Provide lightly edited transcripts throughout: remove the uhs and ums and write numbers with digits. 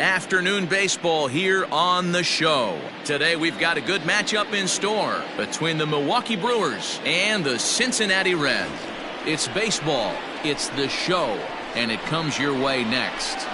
Afternoon baseball here on the show. Today we've got a good matchup in store between the Milwaukee Brewers and the Cincinnati Reds. It's baseball, it's the show, and it comes your way next.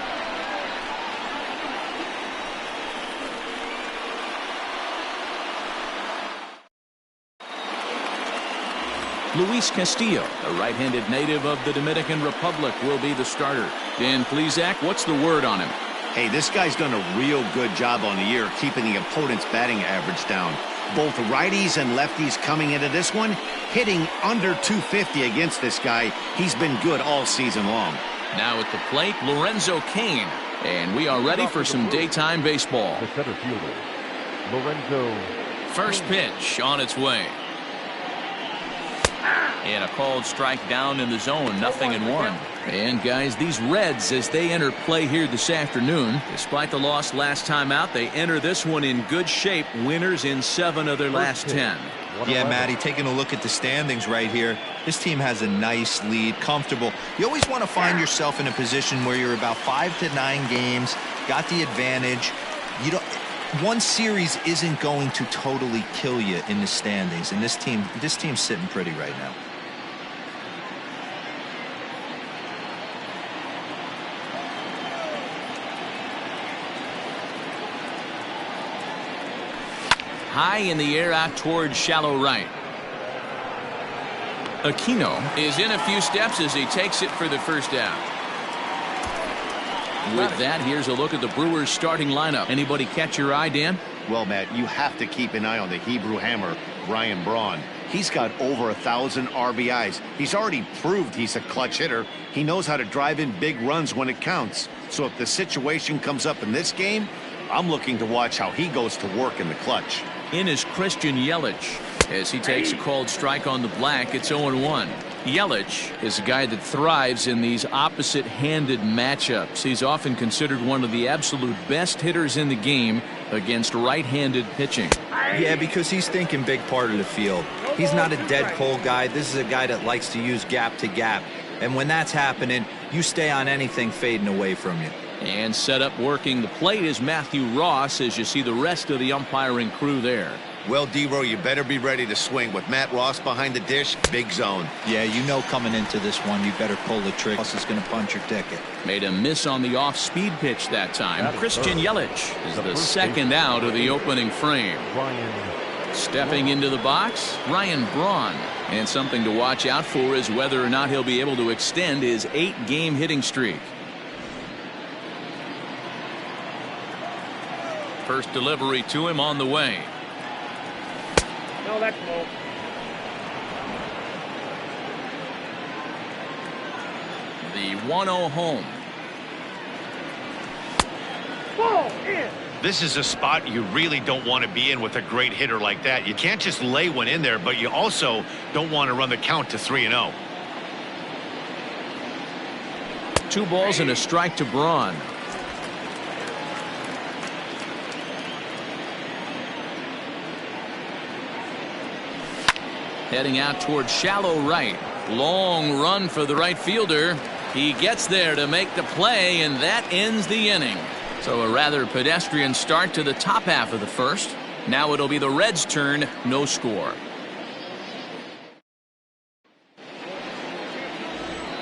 Luis Castillo, a right-handed native of the Dominican Republic, will be the starter. Dan Plesac, what's the word on him? Hey, this guy's done a real good job on the year keeping the opponent's batting average down. Both righties and lefties coming into this one, hitting under 250 against this guy. He's been good all season long. Now at the plate, Lorenzo Cain. And we are ready for some daytime baseball. The center fielder, Lorenzo. First pitch on its way. And a called strike down in the zone, 0-1. And guys, these Reds, as they enter play here this afternoon, despite the loss last time out, they enter this one in good shape, winners in 7 of their last 10. Yeah, Matty, taking a look at the standings right here, this team has a nice lead, comfortable. You always want to find yourself in a position where you're about 5 to 9 games, got the advantage. You don't. One series isn't going to totally kill you in the standings, and this team's sitting pretty right now. High in the air out towards shallow right. Aquino is in a few steps as he takes it for the first out. With that, here's a look at the Brewers starting lineup. Anybody catch your eye, Dan? Well, Matt, you have to keep an eye on the Hebrew Hammer, Ryan Braun. He's got over 1,000 RBIs. He's already proved he's a clutch hitter. He knows how to drive in big runs when it counts. So if the situation comes up in this game, I'm looking to watch how he goes to work in the clutch. In is Christian Yelich. As he takes a called strike on the black, it's 0-1. Yelich is a guy that thrives in these opposite-handed matchups. He's often considered one of the absolute best hitters in the game against right-handed pitching. Yeah, because he's thinking big part of the field. He's not a dead pull guy. This is a guy that likes to use gap to gap. And when that's happening, you stay on anything fading away from you. And set up working the plate is Matthew Ross as you see the rest of the umpiring crew there. Well, D-Row, you better be ready to swing. With Matt Ross behind the dish, big zone. Yeah, you know coming into this one, you better pull the trigger. Ross is going to punch your ticket. Made a miss on the off-speed pitch that time. Christian Yelich is the second out of the opening frame. Stepping into the box, Ryan Braun. And something to watch out for is whether or not he'll be able to extend his 8-game hitting streak. First delivery to him on the way. No, that's low. The 1-0 home. Ball in. This is a spot you really don't want to be in with a great hitter like that. You can't just lay one in there, but you also don't want to run the count to 3-0. 2 balls and a strike to Braun. Heading out towards shallow right. Long run for the right fielder. He gets there to make the play, and that ends the inning. So a rather pedestrian start to the top half of the first. Now it'll be the Reds' turn, no score.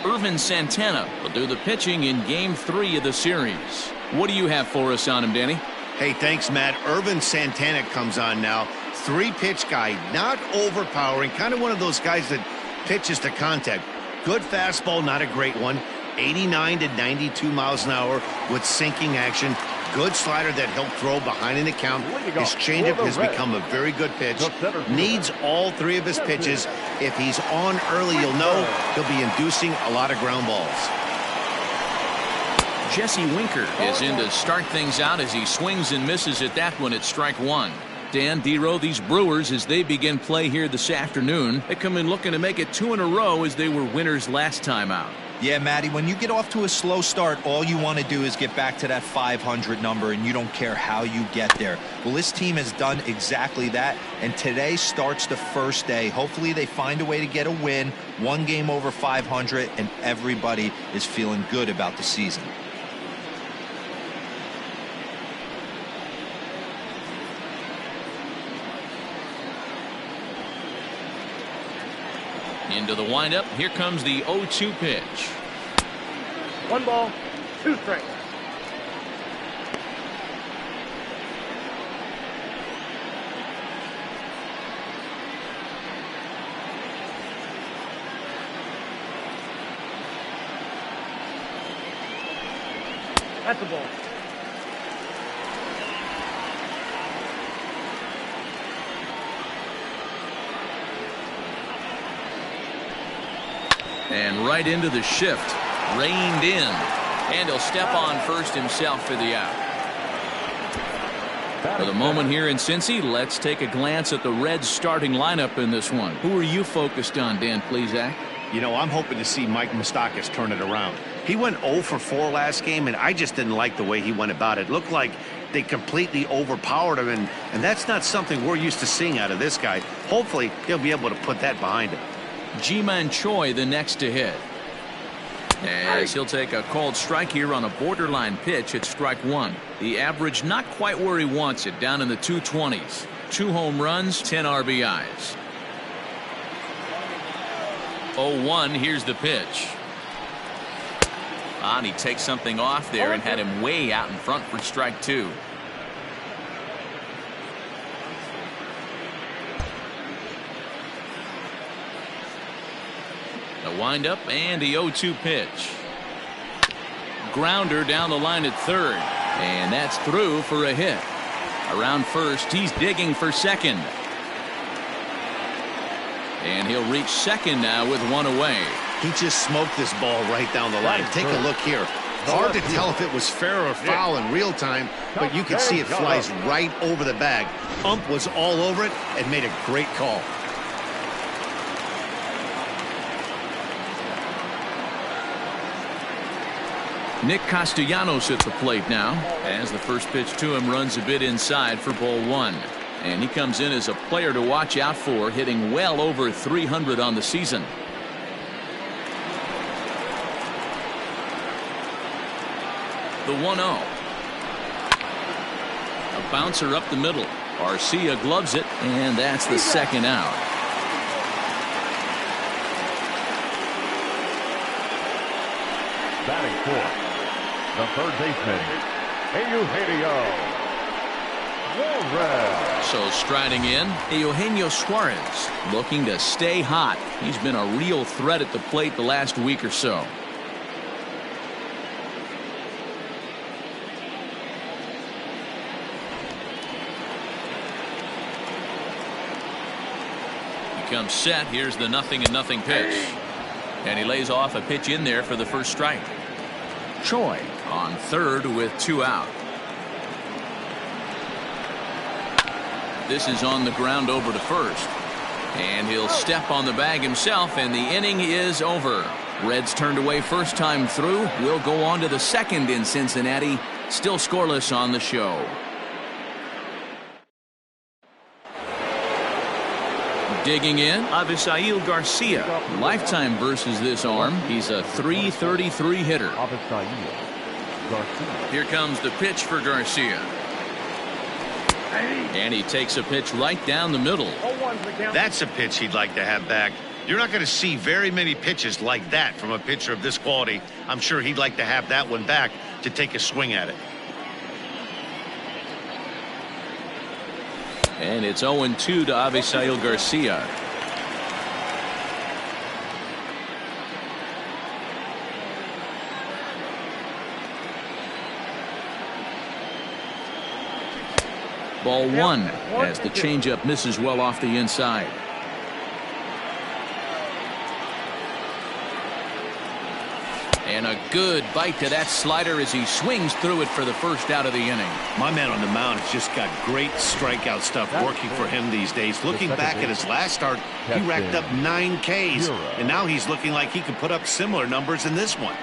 Irvin Santana will do the pitching in Game 3 of the series. What do you have for us on him, Danny? Hey, thanks, Matt. Irvin Santana comes on now. 3-pitch guy, not overpowering, kind of one of those guys that pitches to contact. Good fastball, not a great one. 89 to 92 miles an hour with sinking action. Good slider that he'll throw behind an account. His changeup has become a very good pitch. Needs all 3 of his pitches. If he's on early, you'll know he'll be inducing a lot of ground balls. Jesse Winker is in to start things out as he swings and misses at that one at strike 1. Dan, D-Row, these Brewers, as they begin play here this afternoon, they come in looking to make it 2 in a row as they were winners last time out. Yeah, Matty, when you get off to a slow start, all you want to do is get back to that 500 number, and you don't care how you get there. Well, this team has done exactly that, and today starts the first day. Hopefully they find a way to get a win, 1 game over 500, and everybody is feeling good about the season. And to the windup, here comes the 0-2 pitch. 1 ball, 2 strikes. That's a ball. And right into the shift. Reined in. And he'll step on first himself for the out. For the moment here in Cincy, let's take a glance at the Reds starting lineup in this one. Who are you focused on, Dan Plesac? You know, I'm hoping to see Mike Moustakas turn it around. He went 0 for 4 last game, and I just didn't like the way he went about it. Looked like they completely overpowered him, and that's not something we're used to seeing out of this guy. Hopefully, he'll be able to put that behind him. Ji-Man Choi the next to hit. As he'll take a called strike here on a borderline pitch at strike 1. The average not quite where he wants it, down in the 220s. 2 home runs, 10 RBIs. 0-1, here's the pitch. And he takes something off there and had him way out in front for strike 2. A windup and the 0-2 pitch. Grounder down the line at third. And that's through for a hit. Around first, he's digging for second. And he'll reach second now with 1 away. He just smoked this ball right down the line. Take a look here. Hard to tell if it was fair or foul in real time, but you can see it flies right over the bag. Ump was all over it and made a great call. Nick Castellanos at the plate now, as the first pitch to him runs a bit inside for ball 1. And he comes in as a player to watch out for, hitting well over 300 on the season. The 1-0. A bouncer up the middle. Garcia gloves it, and that's the second out. Batting fourth, the third baseman, Eugenio Suarez. So striding in, Eugenio Suarez, looking to stay hot. He's been a real threat at the plate the last week or so. He comes set. Here's the 0-0 pitch. And he lays off a pitch in there for the first strike. Choi on third with 2 out. This is on the ground over to first. And he'll step on the bag himself, and the inning is over. Reds turned away first time through. We'll go on to the second in Cincinnati. Still scoreless on the show. Digging in, Avisail Garcia. Lifetime versus this arm. He's a .333 hitter. Here comes the pitch for Garcia. And he takes a pitch right down the middle. That's a pitch he'd like to have back. You're not going to see very many pitches like that from a pitcher of this quality. I'm sure he'd like to have that one back to take a swing at it. And it's 0-2 to Avisail Garcia. Ball 1 as the changeup misses well off the inside. And a good bite to that slider as he swings through it for the first out of the inning. My man on the mound has just got great strikeout stuff working for him these days. Looking back at his last start, he racked up 9 Ks, and now he's looking like he can put up similar numbers in this one.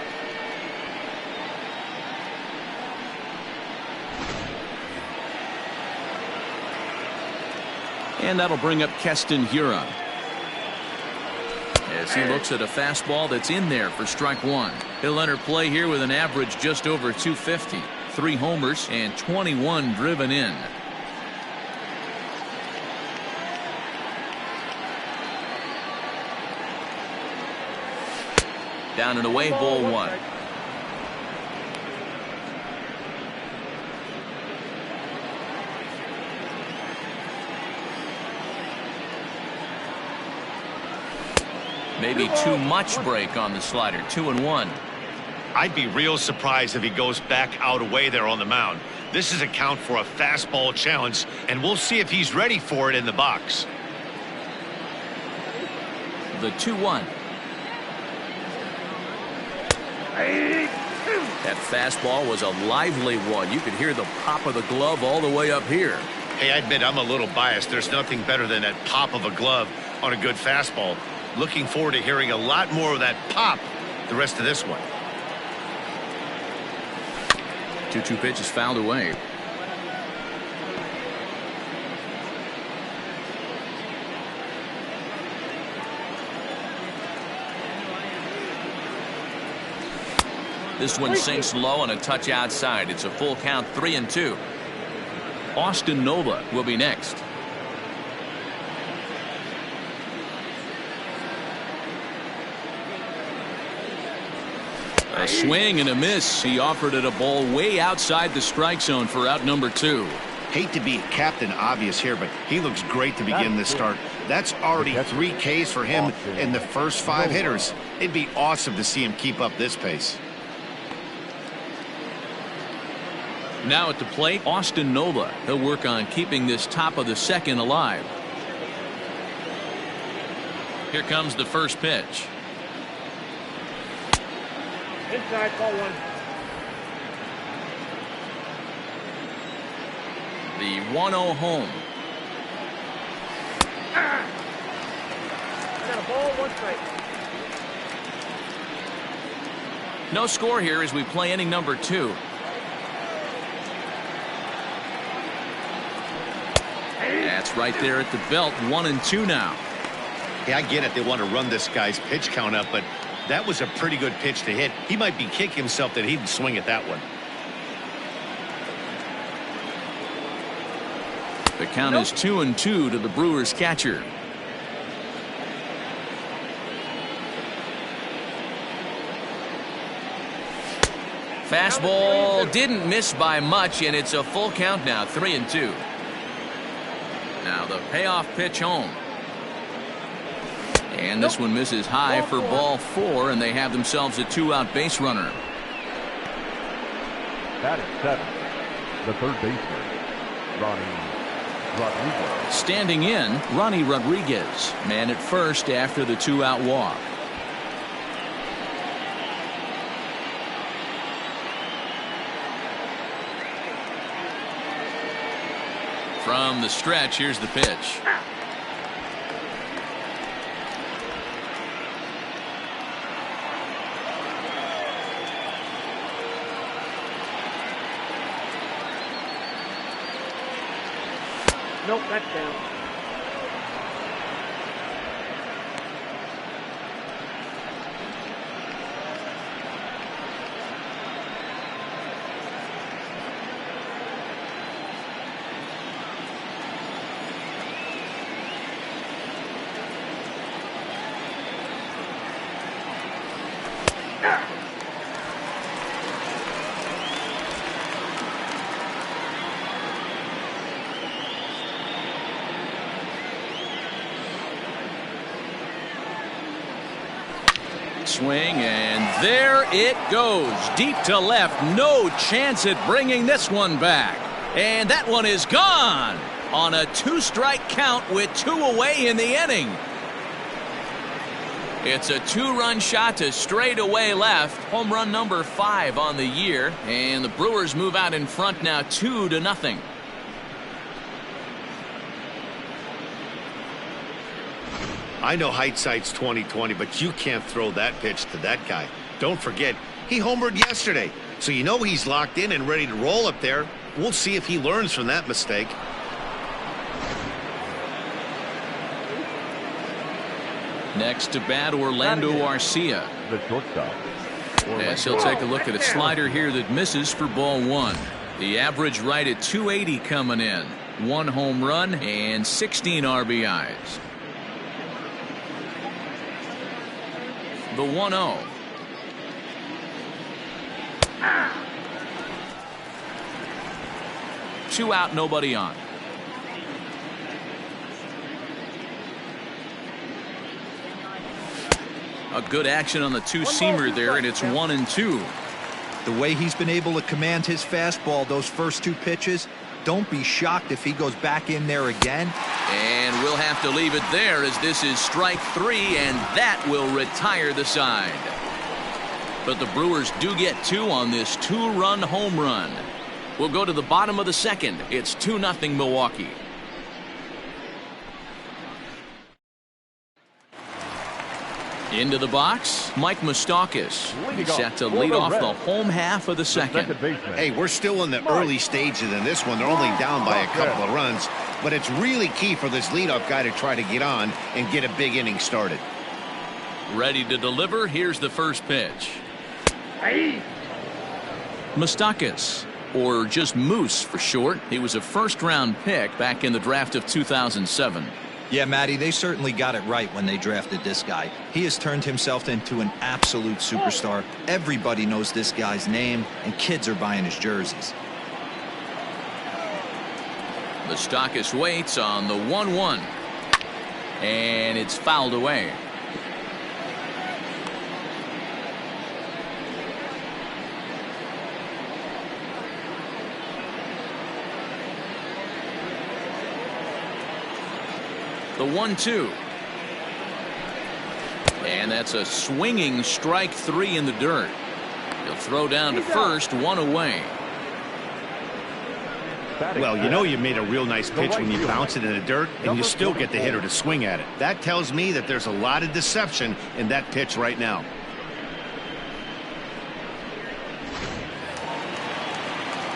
And that'll bring up Keston Hiura as he looks at a fastball that's in there for strike 1. He'll enter play here with an average just over 250. 3 homers and 21 driven in. and away, ball one. Maybe too much break on the slider. 2-1. I'd be real surprised if he goes back out away there on the mound. This is a count for a fastball challenge, and we'll see if he's ready for it in the box. The 2-1. That fastball was a lively one. You could hear the pop of the glove all the way up here. Hey, I admit I'm a little biased. There's nothing better than that pop of a glove on a good fastball. Looking forward to hearing a lot more of that pop the rest of this one. 2-2 pitch is fouled away. This one sinks low and a touch outside. It's a full count, 3-2. Austin Nova will be next. A swing and a miss. He offered it a ball way outside the strike zone for out number 2. Hate to be Captain Obvious here, but he looks great to begin this start. That's already 3 Ks for him in the first 5 hitters. It'd be awesome to see him keep up this pace. Now at the plate, Austin Nova. He'll work on keeping this top of the second alive. Here comes the first pitch. Inside, ball 1. The 1-0 home. Got a ball, 1 strike. No score here as we play inning number 2. That's right there at the belt. 1-2 now. Yeah, I get it. They want to run this guy's pitch count up, but that was a pretty good pitch to hit. He might be kicking himself that he didn't swing at that one. The count is 2-2 to the Brewers catcher. Fastball didn't miss by much, and it's a full count now, 3-2. Now the payoff pitch home. And this one misses high for ball 4, and they have themselves a 2-out base runner. That is 7. The third baseman, Ronnie Rodriguez. Standing in, Ronnie Rodriguez, man at first after the 2-out walk. From the stretch, here's the pitch. Nope, that's down. Swing, and there it goes. Deep to left. No chance at bringing this one back. And that one is gone on a 2-strike count with 2 away in the inning. It's a 2-run shot to straightaway left. Home run number 5 on the year. And the Brewers move out in front now 2-0. I know hindsight's 20/20, but you can't throw that pitch to that guy. Don't forget, he homered yesterday, so you know he's locked in and ready to roll up there. We'll see if he learns from that mistake. Next to bat, Orlando Arcia. The shortstop. Yes, he'll take a look at a slider here that misses for ball 1. The average right at 280 coming in. 1 home run and 16 RBIs. The 1-0. 2 out, nobody on. A good action on the two-seamer there, and it's 1-2. The way he's been able to command his fastball those first 2 pitches, don't be shocked if he goes back in there again. And we'll have to leave it there as this is strike 3, and that will retire the side. But the Brewers do get 2 on this 2-run home run. We'll go to the bottom of the second. It's 2-0 Milwaukee. Into the box, Mike Moustakas. He's set to lead off the home half of the second. Hey, we're still in the early stages in this one. They're only down by a couple of runs, but it's really key for this leadoff guy to try to get on and get a big inning started. Ready to deliver. Here's the first pitch. Moustakas, or just Moose for short. He was a first-round pick back in the draft of 2007. Yeah, Matty, they certainly got it right when they drafted this guy. He has turned himself into an absolute superstar. Everybody knows this guy's name, and kids are buying his jerseys. Moustakas waits on the 1-1. And it's fouled away. The 1-2. And that's a swinging strike 3 in the dirt. He'll throw down to first, 1 away. Well, you know you made a real nice pitch when you bounce it in the dirt and you still get the hitter to swing at it. That tells me that there's a lot of deception in that pitch right now.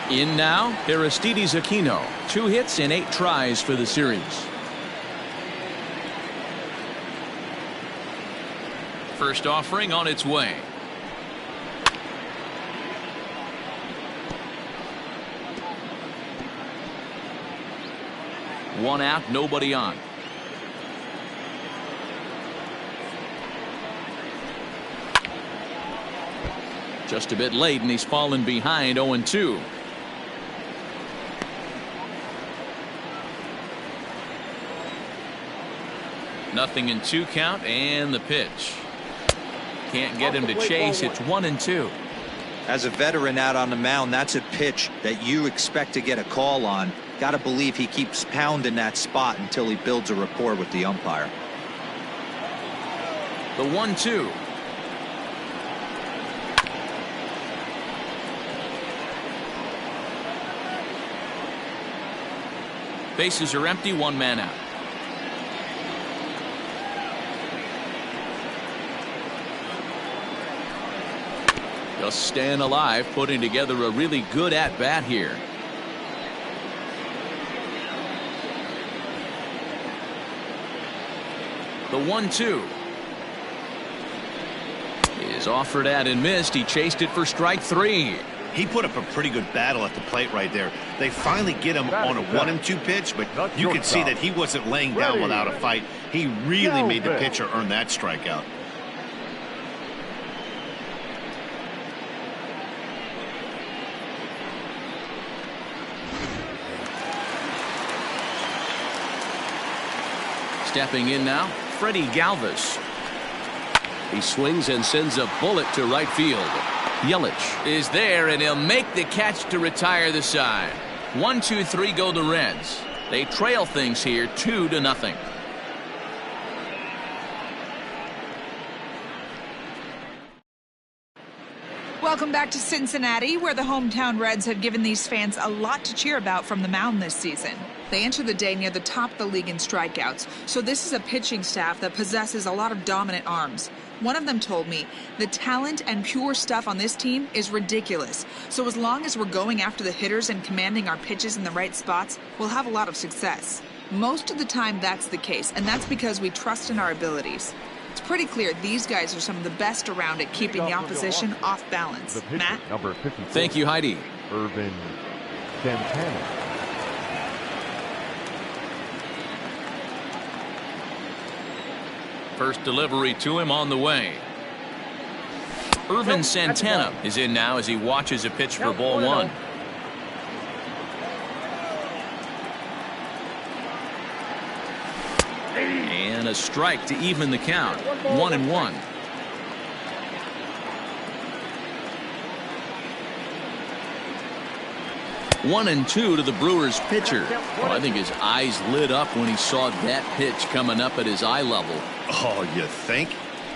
In now, Aristides Aquino. 2 hits and 8 tries for the series. First offering on its way. One out, nobody on. Just a bit late, and he's fallen behind 0-2. Nothing in 2 count, and the pitch. Can't get him to chase. It's 1-2. As a veteran out on the mound, that's a pitch that you expect to get a call on. Got to believe he keeps pounding that spot until he builds a rapport with the umpire. The 1-2. Bases are empty, 1 man out. Just staying alive, putting together a really good at-bat here. The 1-2 is offered at and missed. He chased it for strike 3. He put up a pretty good battle at the plate right there. They finally get him on a 1-2 pitch, but you could see that he wasn't laying down without a fight. He really made the pitcher earn that strikeout. Stepping in now, Freddie Galvis. He swings and sends a bullet to right field. Yelich is there, and he'll make the catch to retire the side. 1-2-3 go the Reds. They trail things here 2-0. Welcome back to Cincinnati, where the hometown Reds have given these fans a lot to cheer about from the mound this season. They enter the day near the top of the league in strikeouts, so this is a pitching staff that possesses a lot of dominant arms. One of them told me, the talent and pure stuff on this team is ridiculous, so as long as we're going after the hitters and commanding our pitches in the right spots, we'll have a lot of success. Most of the time that's the case, and that's because we trust in our abilities. It's pretty clear these guys are some of the best around at keeping the opposition off balance. Matt? Thank you, Heidi. Irvin Santana. First delivery to him on the way. Irvin Santana is in now as he watches a pitch for ball 1. a strike to even the count. 1-1. One and two to the Brewers pitcher. Well, I think his eyes lit up when he saw that pitch coming up at his eye level. Oh, you think?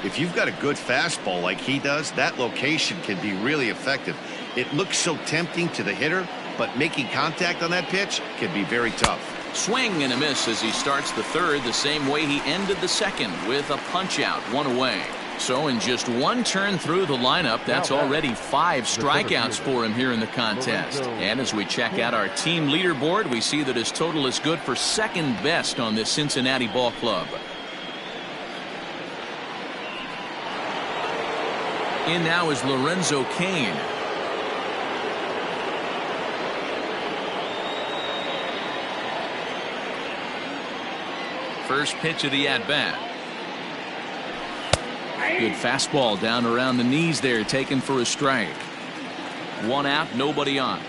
If you've got a good fastball like he does, that location can be really effective. It looks so tempting to the hitter, but making contact on that pitch can be very tough. Swing and a miss as he starts the third the same way he ended the second, with a punch out, one away. So in just one turn through the lineup, that's already 5 strikeouts for him here in the contest. And as we check out our team leaderboard, we see that his total is good for second best on this Cincinnati ball club. In now is Lorenzo Cain. First pitch of the at-bat. Good fastball down around the knees there, taken for a strike. 1 out, nobody on.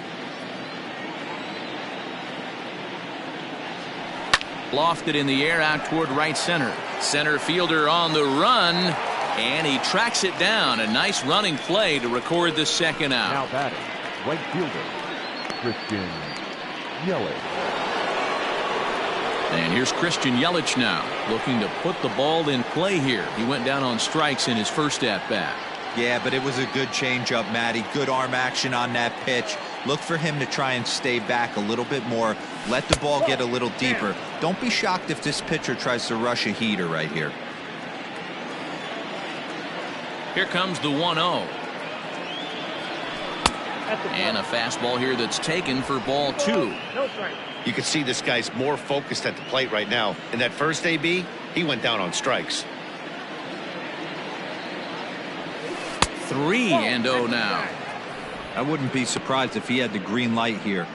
Lofted in the air out toward right center. Center fielder on the run, and he tracks it down. A nice running play to record the second out. Now batting, right fielder, Christian Yelich. And here's Christian Yelich now, looking to put the ball in play here. He went down on strikes in his first at-bat. Yeah, but it was a good changeup, Matty. Good arm action on that pitch. Look for him to try and stay back a little bit more. Let the ball get a little deeper. Don't be shocked if this pitcher tries to rush a heater right here. Here comes the 1-0. And a fastball here that's taken for ball 2. You can see this guy's more focused at the plate right now. In that first AB, he went down on strikes. 3-0 now. I wouldn't be surprised if he had the green light here.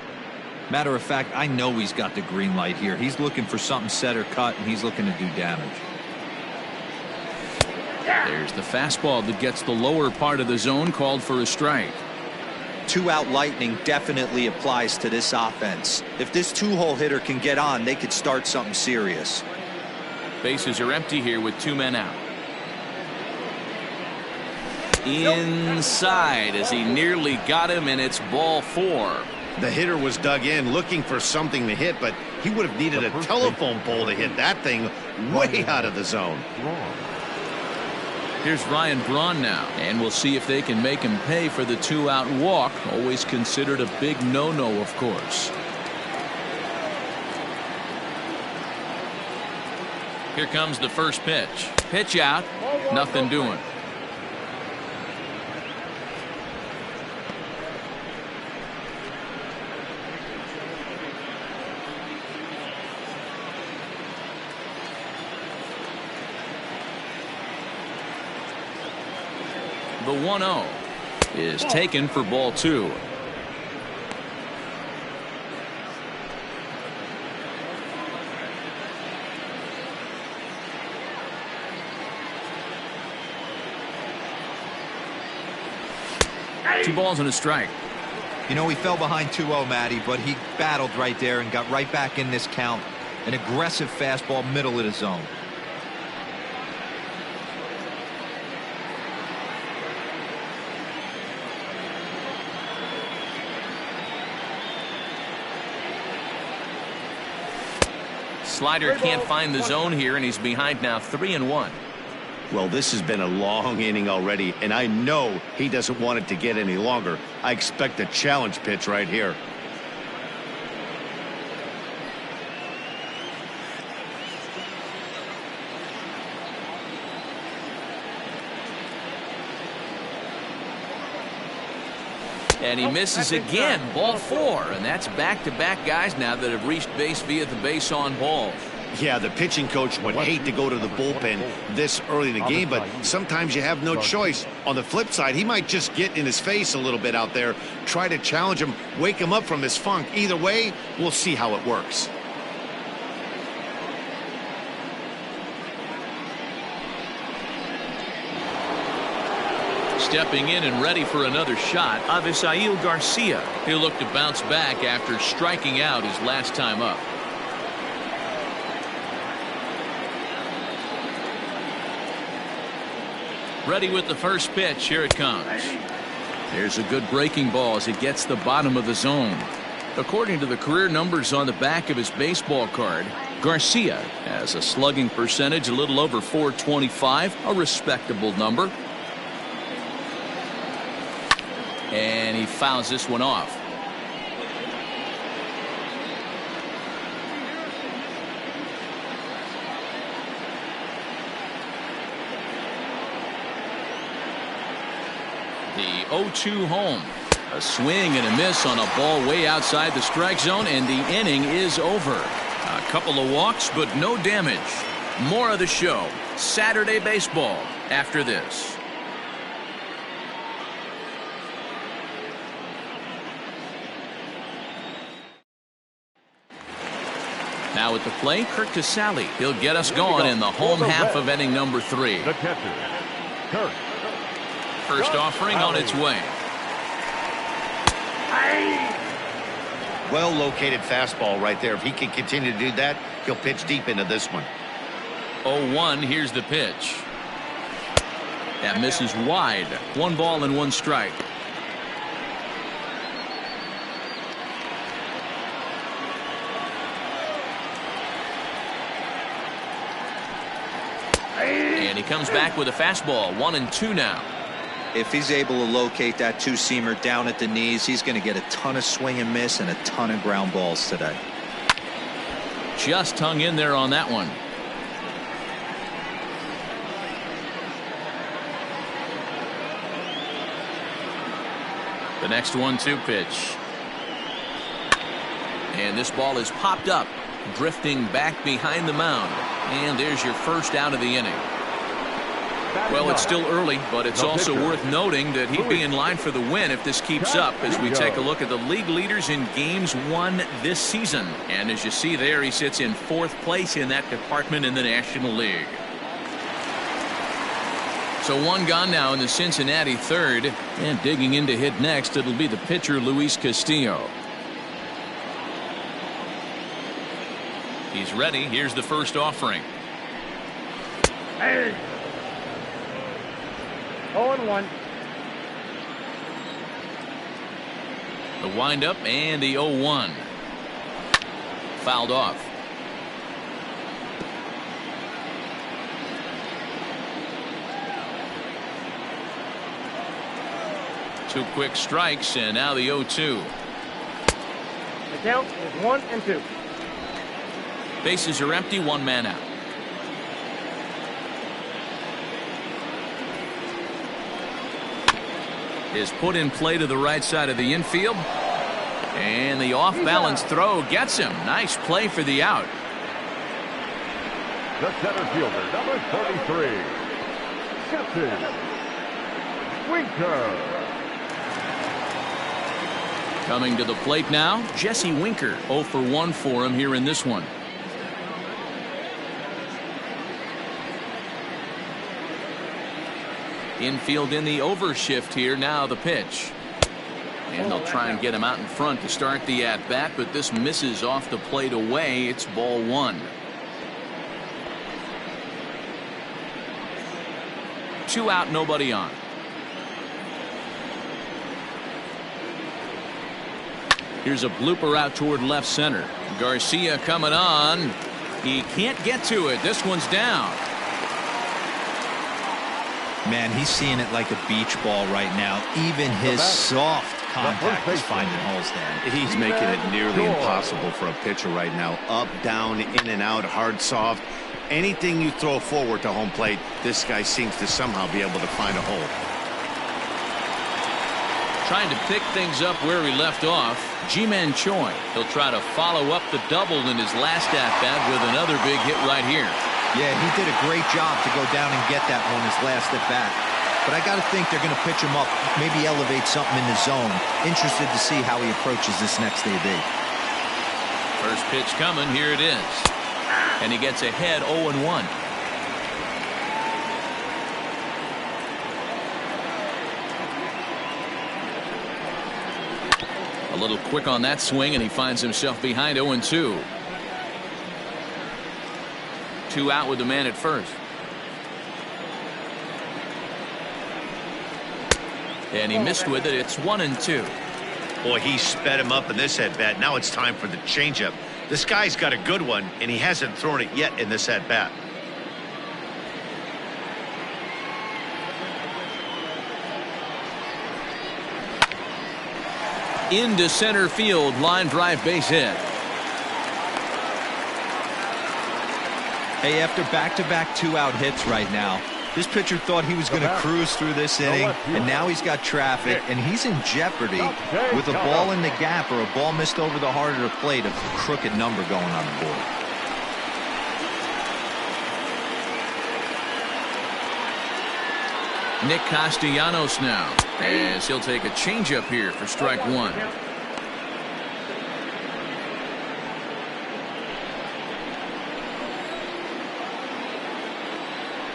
Matter of fact, I know he's got the green light here. He's looking for something set or cut, and he's looking to do damage. There's the fastball that gets the lower part of the zone, called for a strike. 2-out lightning definitely applies to this offense. If this 2-hole hitter can get on, they could start something serious. Bases are empty here with 2 men out. Inside as he nearly got him, and it's ball 4. The hitter was dug in looking for something to hit, but he would have needed a telephone pole to hit that thing way out of the zone. Here's Ryan Braun now, and we'll see if they can make him pay for the 2-out walk. Always considered a big no-no, of course. Here comes the first pitch. Pitch out. Nothing doing. The 1-0 is taken for ball 2. Two balls and a strike. You know, he fell behind 2-0, Matty, but he battled right there and got right back in this count. An aggressive fastball, middle of the zone. Slider can't find the zone here, and he's behind now 3-1. Well, this has been a long inning already, and I know he doesn't want it to get any longer. I expect a challenge pitch right here. And he misses again. Ball 4, and that's back-to-back guys now that have reached base via the base on ball. Yeah, the pitching coach would hate to go to the bullpen this early in the game, but sometimes you have no choice. On the flip side, he might just get in his face a little bit out there, try to challenge him, wake him up from his funk. Either way, we'll see how it works. Stepping in and ready for another shot, Avisail Garcia. He'll look to bounce back after striking out his last time up. Ready with the first pitch. Here it comes. There's a good breaking ball as it gets the bottom of the zone. According to the career numbers on the back of his baseball card, Garcia has a slugging percentage a little over .425, a respectable number. And he fouls this one off. The 0-2 home. A swing and a miss on a ball way outside the strike zone, and the inning is over. A couple of walks, but no damage. More of the show. Saturday baseball after this. Now at the plate, Kirk Casale. He'll get us going in the home half of inning number 3. The catcher, Kirk. First offering on its way. Well located fastball right there. If he can continue to do that, he'll pitch deep into this one. 0-1. Here's the pitch. That misses wide. 1 ball and 1 strike. And he comes back with a fastball. 1-2 now. If he's able to locate that two-seamer down at the knees, he's going to get a ton of swing and miss and a ton of ground balls today. Just hung in there on that one. The next 1-2 pitch. And this ball is popped up, drifting back behind the mound. And there's your first out of the inning. Well, it's still early, but it's also worth noting that he'd be in line for the win if this keeps up as we take a look at the league leaders in games won this season. And as you see there, he sits in 4th place in that department in the National League. So 1 gone now in the Cincinnati 3rd, and digging in to hit next, it'll be the pitcher Luis Castillo. He's ready. Here's the first offering. 0-1. The windup and the 0-1. Fouled off. Two quick strikes, and now the 0-2. The count is 1-2. Bases are empty, 1 man out. Is put in play to the right side of the infield. And the off-balance throw gets him. Nice play for the out. The center fielder, number 33, Jesse Winker. Coming to the plate now, Jesse Winker. 0 for 1 for him here in this one. Infield in the overshift here. Now the pitch. And they'll try and get him out in front to start the at-bat, but this misses off the plate away. It's ball 1. 2 out, nobody on. Here's a blooper out toward left center. Garcia coming on. He can't get to it. This one's down. Man, he's seeing it like a beach ball right now. Even his soft contact is finding holes there. He's making it nearly impossible for a pitcher right now. Up, down, in and out, hard, soft. Anything you throw forward to home plate, this guy seems to somehow be able to find a hole. Trying to pick things up where he left off. Ji-Man Choi. He'll try to follow up the double in his last at-bat with another big hit right here. Yeah, he did a great job to go down and get that one his last at bat. But I got to think they're going to pitch him up, maybe elevate something in the zone. Interested to see how he approaches this next AB. First pitch coming. Here it is. And he gets ahead 0-1. A little quick on that swing, and he finds himself behind 0-2. 2 out with the man at first. And he missed with it. It's 1-2. Boy, he sped him up in this at-bat. Now it's time for the changeup. This guy's got a good one, and he hasn't thrown it yet in this at-bat. Into center field, line drive, base hit. Hey, after back-to-back two-out hits right now, this pitcher thought he was going to cruise through this inning, and now he's got traffic, and he's in jeopardy with a ball in the gap or a ball missed over the heart of the plate, a crooked number going on the board. Nick Castellanos now, as he'll take a changeup here for strike one.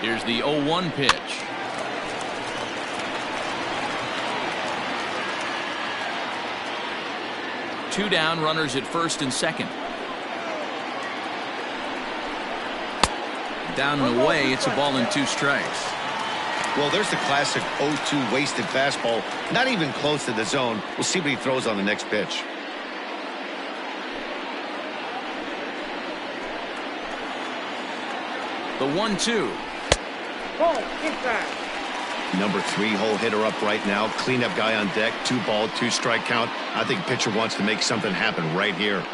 Here's the 0-1 pitch. Two down, runners at first and second. Down and away, it's a ball and 2 strikes. Well, there's the classic 0-2 wasted fastball. Not even close to the zone. We'll see what he throws on the next pitch. The 1-2. Number 3 hole hitter up right now. Cleanup guy on deck. 2 ball, 2 strike count. I think pitcher wants to make something happen right here.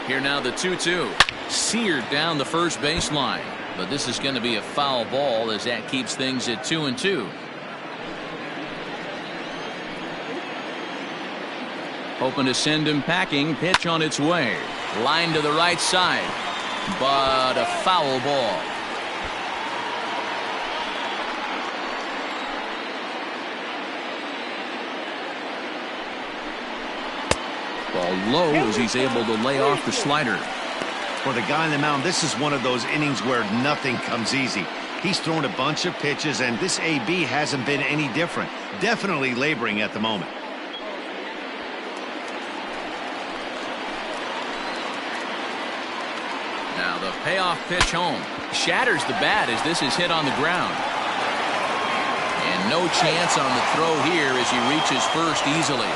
Here now the 2-2. Seared down the first baseline. But this is going to be a foul ball as that keeps things at 2-2. Hoping to send him packing. Pitch on its way. Line to the right side. But a foul ball. Ball low as he's able to lay off the slider. For the guy on the mound, this is one of those innings where nothing comes easy. He's thrown a bunch of pitches, and this AB hasn't been any different. Definitely laboring at the moment. Now the payoff pitch home. Shatters the bat as this is hit on the ground. And no chance on the throw here as he reaches first easily.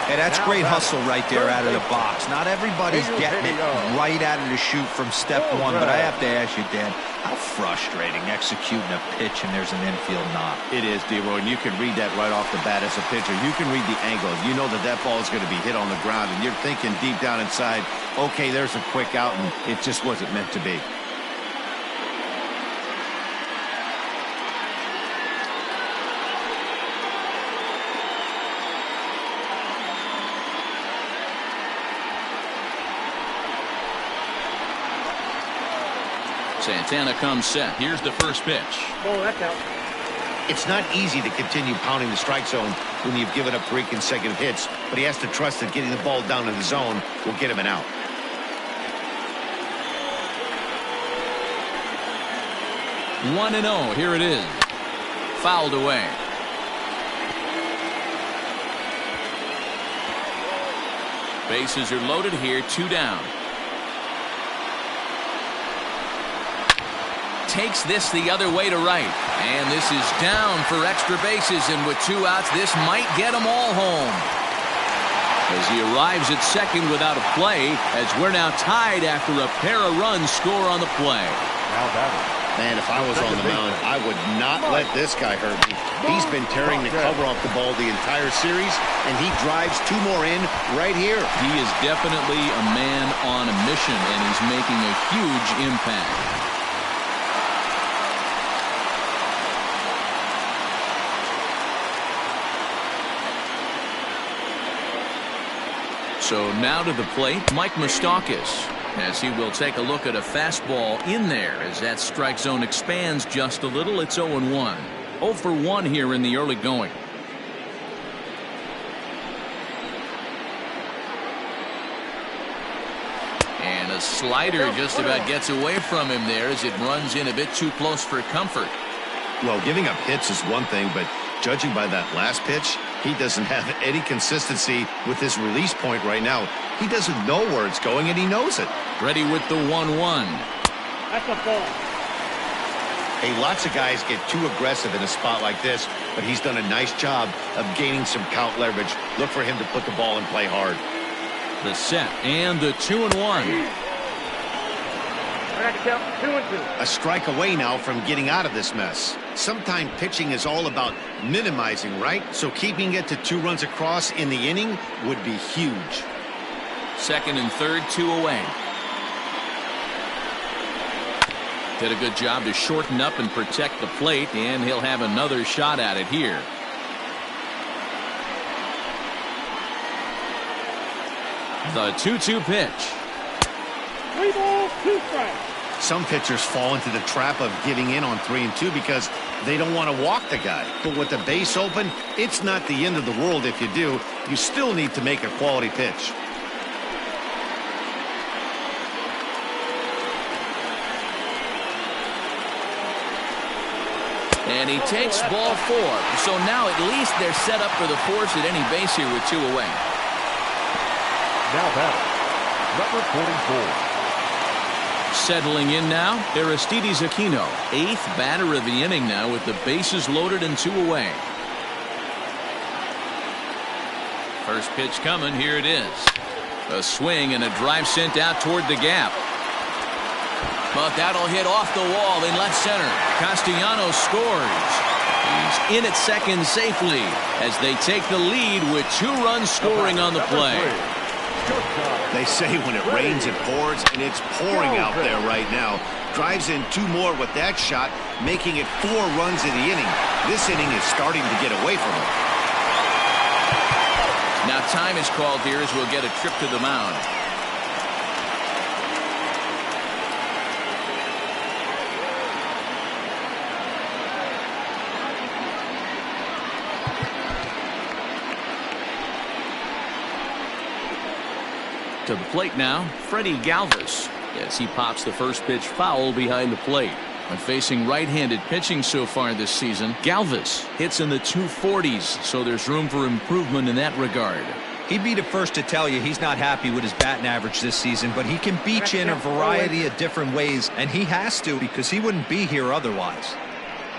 Hey, that's great hustle right there out of the box. Not everybody's getting it right out of the chute from step one, but I have to ask you, Dan, how frustrating executing a pitch and there's an infield knock. It is, D-Roy, and you can read that right off the bat as a pitcher. You can read the angle. You know that that ball is going to be hit on the ground, and you're thinking deep down inside, okay, there's a quick out, and it just wasn't meant to be. Santana comes set. Here's the first pitch. Oh, that's out. It's not easy to continue pounding the strike zone when you've given up 3 consecutive hits, but he has to trust that getting the ball down to the zone will get him an out. One and 0. Here it is. Fouled away. Bases are loaded here. 2 down. Takes this the other way to right, and this is down for extra bases, and with 2 outs this might get them all home as he arrives at second without a play, as we're now tied after a pair of runs score on the play. Now batting. Man, if I was on the mound, I would not let this guy hurt me. He's been tearing the cover off the ball the entire series, and he drives 2 more in right here. He is definitely a man on a mission, and he's making a huge impact. So now to the plate, Mike Moustakas, as he will take a look at a fastball in there as that strike zone expands just a little. It's 0-1. 0 for 1 here in the early going. And a slider just about gets away from him there as it runs in a bit too close for comfort. Well, giving up hits is one thing, but judging by that last pitch, he doesn't have any consistency with his release point right now. He doesn't know where it's going, and he knows it. Ready with the 1-1. That's a ball. Hey, lots of guys get too aggressive in a spot like this, but he's done a nice job of gaining some count leverage. Look for him to put the ball and play hard. The set and the 2-1. I got to count 2-2. A strike away now from getting out of this mess. Sometimes pitching is all about minimizing, right? So keeping it to 2 runs across in the inning would be huge. Second and third, 2 away. Did a good job to shorten up and protect the plate, and he'll have another shot at it here. The 2-2 pitch. 3 balls, 2 strikes. Some pitchers fall into the trap of giving in on 3 and 2 because they don't want to walk the guy. But with the base open, it's not the end of the world if you do. You still need to make a quality pitch. And he takes ball 4. So now at least they're set up for the force at any base here with 2 away. Now batting, number 44. Settling in now, Aristides Aquino, 8th batter of the inning now with the bases loaded and 2 away. First pitch coming, here it is. A swing and a drive sent out toward the gap. But that'll hit off the wall in left center. Castellanos scores. He's in at second safely as they take the lead with 2 runs scoring on the play. They say when it rains, it pours, and it's pouring out there right now. Drives in 2 more with that shot, making it 4 runs in the inning. This inning is starting to get away from him. Now time is called here as we'll get a trip to the mound. To the plate now, Freddie Galvis, as he pops the first pitch foul behind the plate. When facing right-handed pitching so far this season, Galvis hits in the 240s, so there's room for improvement in that regard. He'd be the first to tell you he's not happy with his batting average this season, but he can beat you in a variety of different ways, and he has to because he wouldn't be here otherwise.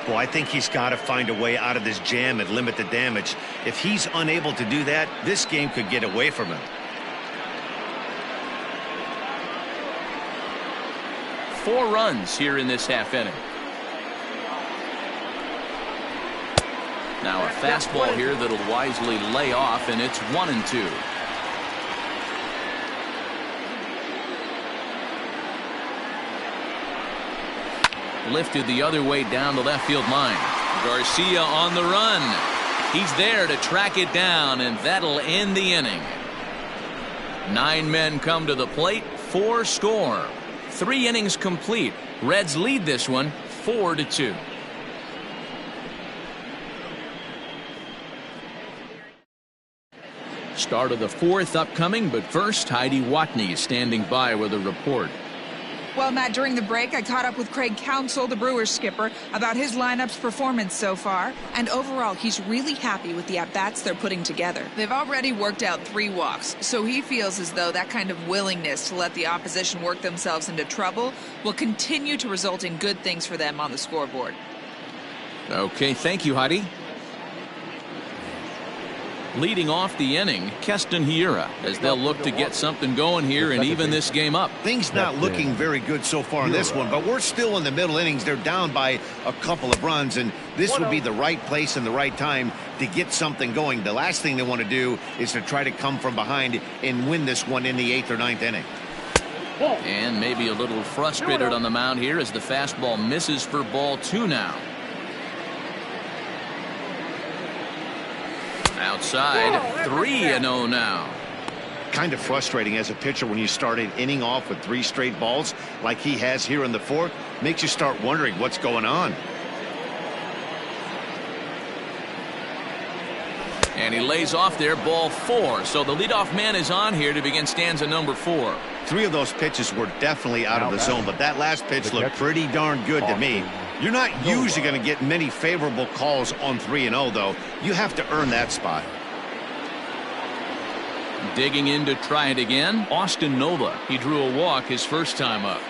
Well, I think he's got to find a way out of this jam and limit the damage. If he's unable to do that, this game could get away from him. 4 runs here in this half inning. Now a fastball here that'll wisely lay off, and it's 1-2. Lifted the other way down the left field line. Garcia on the run. He's there to track it down, and that'll end the inning. 9 men come to the plate, 4 score. 3 innings complete. Reds lead this one 4-2. Start of the 4th upcoming, but first Heidi Watney standing by with a report. Well, Matt, during the break, I caught up with Craig Counsell, the Brewers skipper, about his lineup's performance so far. And overall, he's really happy with the at-bats they're putting together. They've already worked out 3 walks, so he feels as though that kind of willingness to let the opposition work themselves into trouble will continue to result in good things for them on the scoreboard. Okay, thank you, Heidi. Leading off the inning, Keston Hiura, as they'll look to get something going here and even this game up. Things not looking very good so far in this one, but we're still in the middle innings. They're down by a couple of runs, and this would be the right place and the right time to get something going. The last thing they want to do is to try to come from behind and win this one in the 8th or 9th inning. And maybe a little frustrated on the mound here as the fastball misses for ball 2 now. Outside, 3-0 now. Kind of frustrating as a pitcher when you start an inning off with 3 straight balls like he has here in the 4th. Makes you start wondering what's going on. And he lays off there, ball 4. So the leadoff man is on here to begin stanza number 4. 3 of those pitches were definitely out of the zone, but that last pitch looked pretty darn good to me. You're not usually going to get many favorable calls on 3-0, though. You have to earn that spot. Digging in to try it again, Austin Nova. He drew a walk his first time up.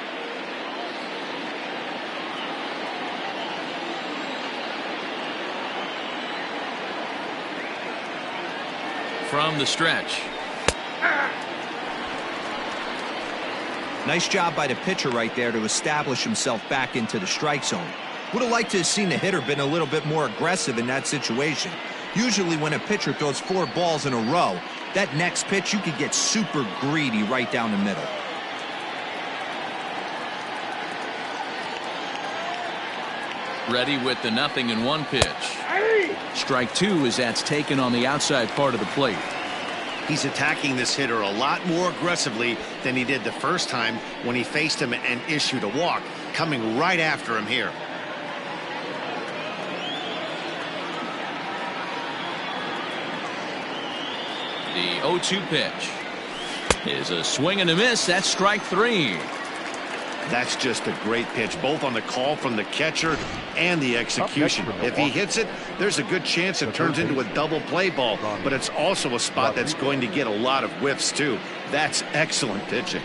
from the stretch. Nice job by the pitcher right there to establish himself back into the strike zone. Would have liked to have seen the hitter been a little bit more aggressive in that situation. Usually when a pitcher throws 4 balls in a row, that next pitch you could get super greedy right down the middle. Ready with the 0-1 pitch. Strike 2 as that's taken on the outside part of the plate. He's attacking this hitter a lot more aggressively than he did the first time when he faced him and issued a walk, coming right after him here. The 0-2 pitch is a swing and a miss. That's strike 3. That's just a great pitch, both on the call from the catcher and the execution. If he hits it, there's a good chance it turns into a double play ball, but it's also a spot that's going to get a lot of whiffs too. That's excellent pitching.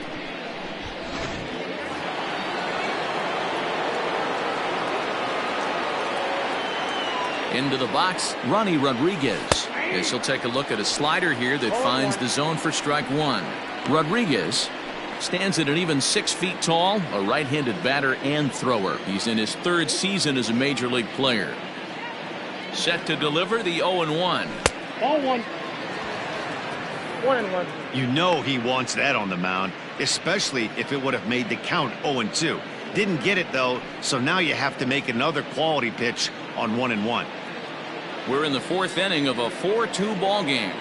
Into the box, Ronnie Rodriguez. As he'll take a look at a slider here that finds the zone for strike 1. Rodriguez stands at an even 6 feet tall, a right-handed batter and thrower. He's in his 3rd season as a major league player. Set to deliver the 0-1. Ball 1. 1-1. You know he wants that on the mound, especially if it would have made the count 0-2. Didn't get it though, so now you have to make another quality pitch on 1-1. We're in the 4th inning of a 4-2 ball game.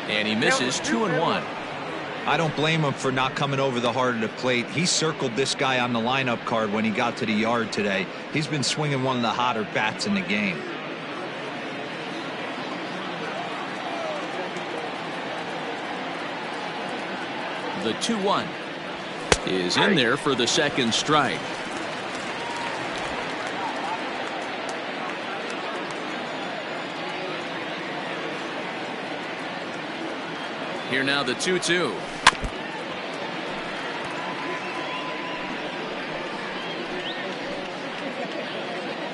And he misses 2-1. I don't blame him for not coming over the heart of the plate. He circled this guy on the lineup card when he got to the yard today. He's been swinging one of the hotter bats in the game. The 2-1 is in there for the 2nd strike. Here now the 2-2.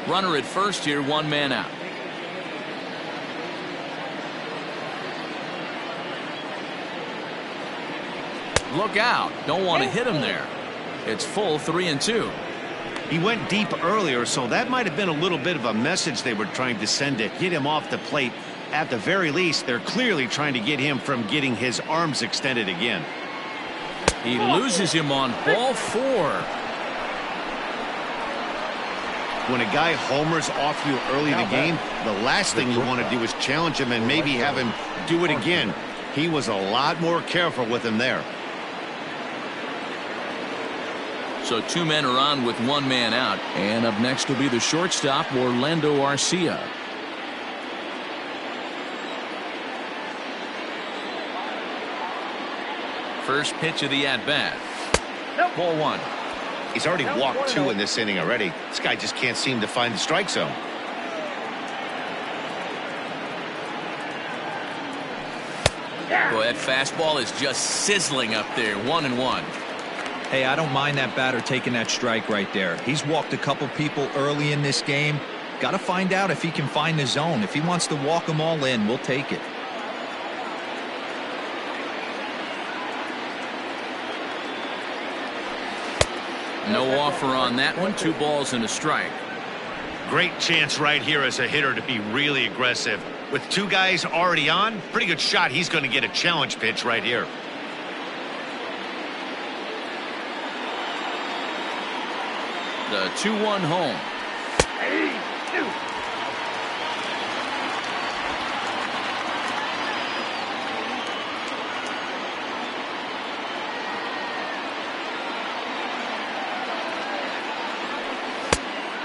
Runner at first here, 1 man out. Look out. Don't want to hit him there. It's full 3-2. He went deep earlier, so that might have been a little bit of a message they were trying to send to get him off the plate. At the very least, they're clearly trying to get him from getting his arms extended again. He loses him on ball 4. When a guy homers off you early in the game, the last thing you want to do is challenge him and maybe have him do it again. He was a lot more careful with him there. So 2 men are on with 1 man out. And up next will be the shortstop, Orlando Arcia. First pitch of the at-bat. Ball 1. He's already walked 2 in this inning already. This guy just can't seem to find the strike zone. Boy, that fastball is just sizzling up there. 1-1. Hey, I don't mind that batter taking that strike right there. He's walked a couple people early in this game. Got to find out if he can find the zone. If he wants to walk them all in, we'll take it. No offer on that one. 2 balls and a strike. Great chance right here as a hitter to be really aggressive. With 2 guys already on, pretty good shot he's going to get a challenge pitch right here. The 2-1 home.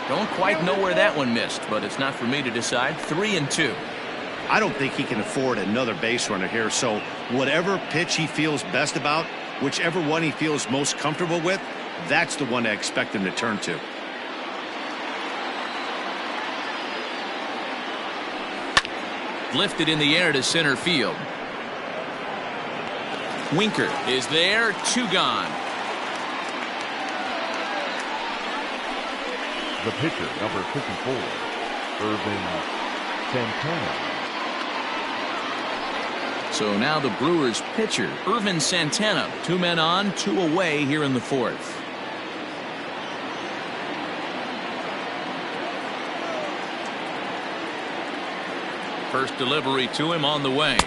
Don't quite know where that one missed, but it's not for me to decide. 3-2. I don't think he can afford another base runner here, so whatever pitch he feels best about, whichever one he feels most comfortable with, that's the one I expect him to turn to. Lifted in the air to center field. Winker is there. 2 gone. The pitcher, number 54, Irvin Santana. So now the Brewers pitcher, Ervin Santana. 2 men on, 2 away here in the 4th. First delivery to him on the way.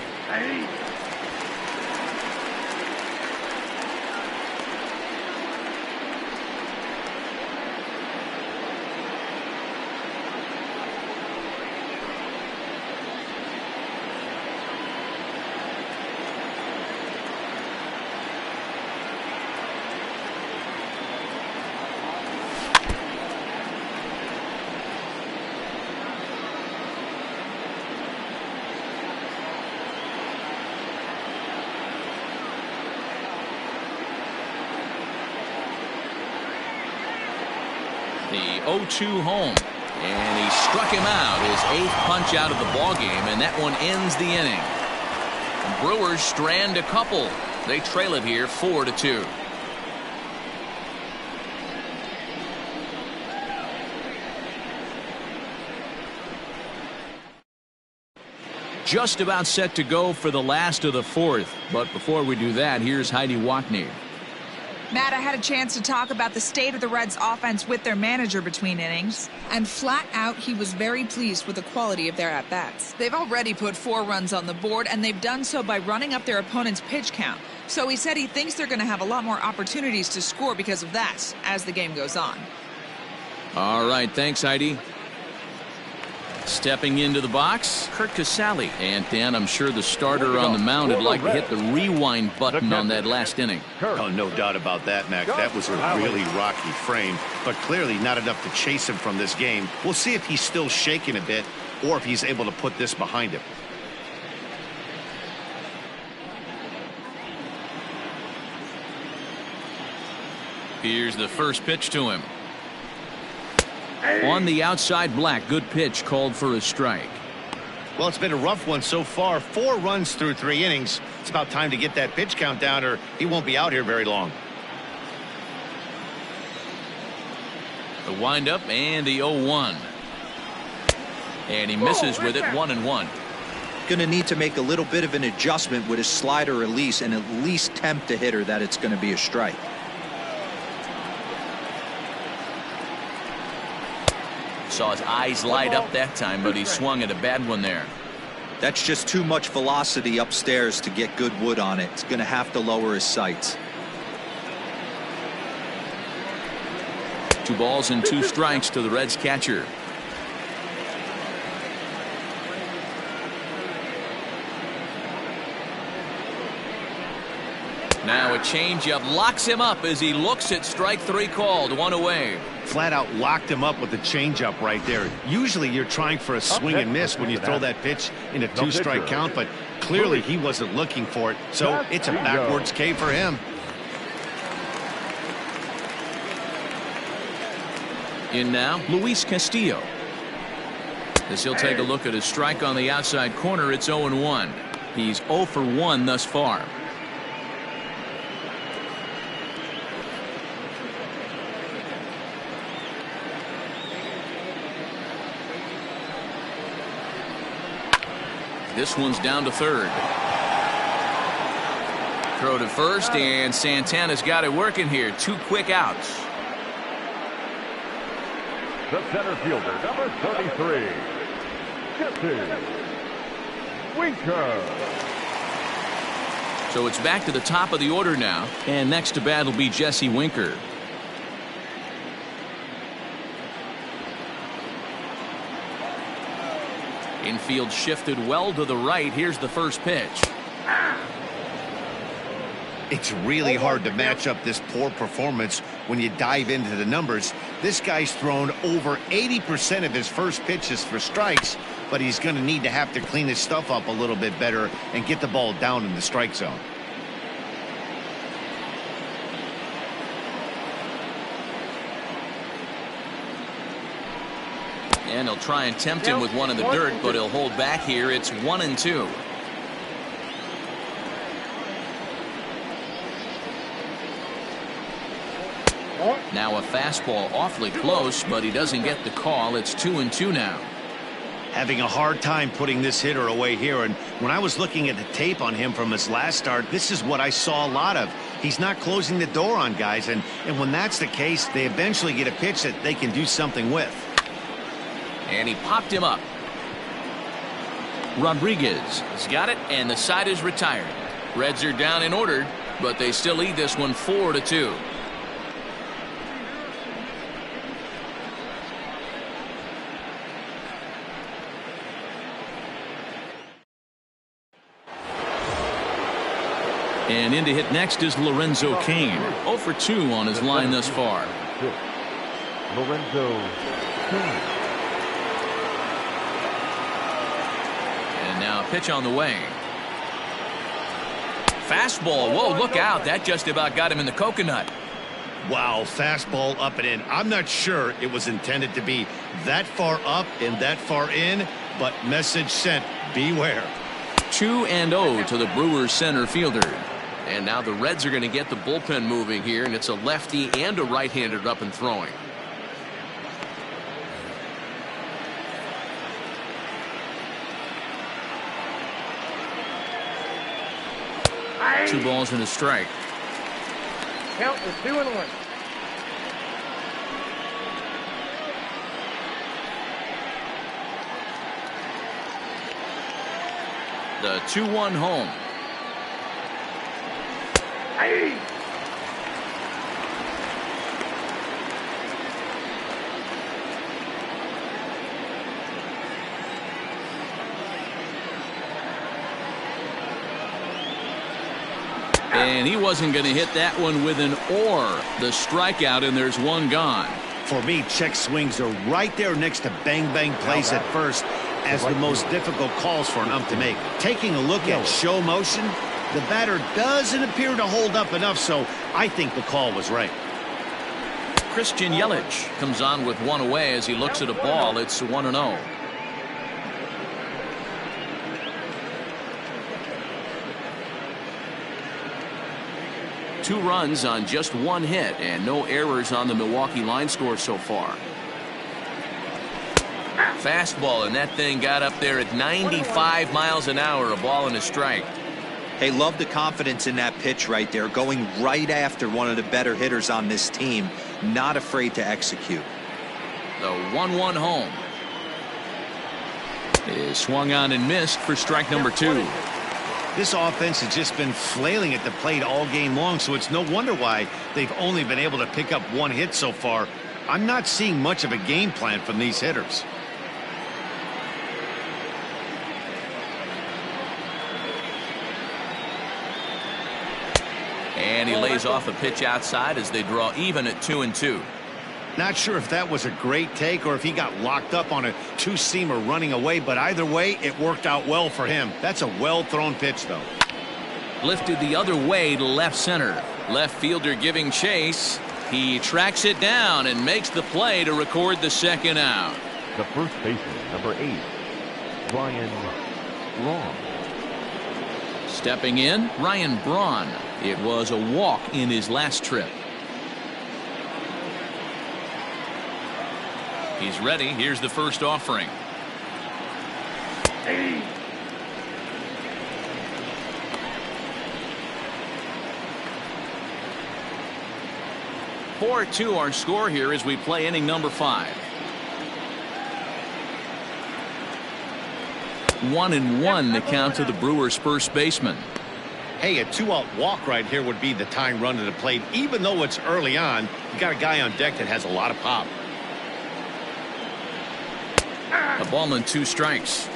The 0-2 home, and he struck him out, his 8th punch out of the ball game, and that one ends the inning. The Brewers strand a couple. They trail it here 4-2. Just about set to go for the last of the 4th, but before we do that, here's Heidi Watney. Matt, I had a chance to talk about the state of the Reds offense with their manager between innings, and flat out he was very pleased with the quality of their at-bats. They've already put 4 runs on the board, and they've done so by running up their opponent's pitch count. So he said he thinks they're going to have a lot more opportunities to score because of that as the game goes on. All right, thanks, Heidi. Stepping into the box, Curt Casali. And Dan, I'm sure the starter on the mound would like to hit the rewind button on that last inning. Oh, no doubt about that, Mac. That was a really rocky frame, but clearly not enough to chase him from this game. We'll see if he's still shaking a bit or if he's able to put this behind him. Here's the first pitch to him. On the outside, Black. Good pitch, called for a strike. Well, it's been a rough one so far. 4 runs through 3 innings. It's about time to get that pitch count down, or he won't be out here very long. The windup and the 0-1. And he misses with it, 1-1. Going to need to make a little bit of an adjustment with his slider release and at least tempt the hitter that it's going to be a strike. Saw his eyes light up that time, but he swung at a bad one there. That's just too much velocity upstairs to get good wood on it. It's going to have to lower his sights. 2 balls and 2 strikes to the Reds catcher. Now a changeup locks him up as he looks at strike 3 called. 1 away. Flat out locked him up with the changeup right there. Usually you're trying for a swing and miss when you throw that pitch in a 2-strike count, but clearly he wasn't looking for it, so it's a backwards K for him. In now, Luis Castillo. As he'll take a look at his strike on the outside corner, it's 0-1. He's 0 for 1 thus far. This one's down to third. Throw to first, and Santana's got it working here. 2 quick outs. The center fielder, number 33, Jesse Winker. So it's back to the top of the order now, and next to bat will be Jesse Winker. Infield shifted well to the right. Here's the first pitch. It's really hard to match up this poor performance when you dive into the numbers. This guy's thrown over 80% of his first pitches for strikes, but he's going to need to have to clean his stuff up a little bit better and get the ball down in the strike zone. And he'll try and tempt him with one in the dirt, but he'll hold back here. It's 1-2. Now a fastball awfully close, but he doesn't get the call. It's 2-2 now. having a hard time putting this hitter away here. And when I was looking at the tape on him from his last start, this is what I saw a lot of. He's not closing the door on guys, and when that's the case, they eventually get a pitch that they can do something with. And he popped him up. Rodriguez has got it, and the side is retired. Reds are down in order, but they still lead this one 4-2. And in to hit next is Lorenzo Cain. 0 for 2 on his line thus far. Lorenzo Cain. And now a pitch on the way. Fastball. Whoa, look out. That just about got him in the coconut. Wow, fastball up and in. I'm not sure it was intended to be that far up and that far in, but message sent. Beware. 2-0 to the Brewers center fielder. And now the Reds are going to get the bullpen moving here, and it's a lefty and a right-hander up and throwing. Two balls and a strike. Count is 2-1. The 2-1 home. Hey. And he wasn't going to hit that one with an or. The strikeout, and there's one gone. For me, check swings are right there next to bang-bang plays at first as the most difficult calls for an ump to make. Taking a look at show motion, the batter doesn't appear to hold up enough, so I think the call was right. Christian Yelich comes on with one away as he looks at a ball. It's 1-0. Two runs on just one hit and no errors on the Milwaukee line score so far. Fastball, and that thing got up there at 95 miles an hour. A ball and a strike. Hey, love the confidence in that pitch right there, going right after one of the better hitters on this team, not afraid to execute. The 1-1 home is swung on and missed for strike number 2. This offense has just been flailing at the plate all game long, so it's no wonder why they've only been able to pick up one hit so far. I'm not seeing much of a game plan from these hitters. And he lays off a pitch outside as they draw even at 2-2. Not sure if that was a great take or if he got locked up on a two-seamer running away, but either way, it worked out well for him. That's a well-thrown pitch, though. Lifted the other way to left center. Left fielder giving chase. He tracks it down and makes the play to record the second out. The first baseman, number 8, Ryan Braun. Stepping in, Ryan Braun. It was a walk in his last trip. He's ready. Here's the first offering. Hey. 4-2 our score here as we play inning number 5. 1-1 the count to the Brewers first baseman. Hey, a 2-out walk right here would be the tying run to the plate. Even though it's early on, you got a guy on deck that has a lot of pop. A ball and 2 strikes.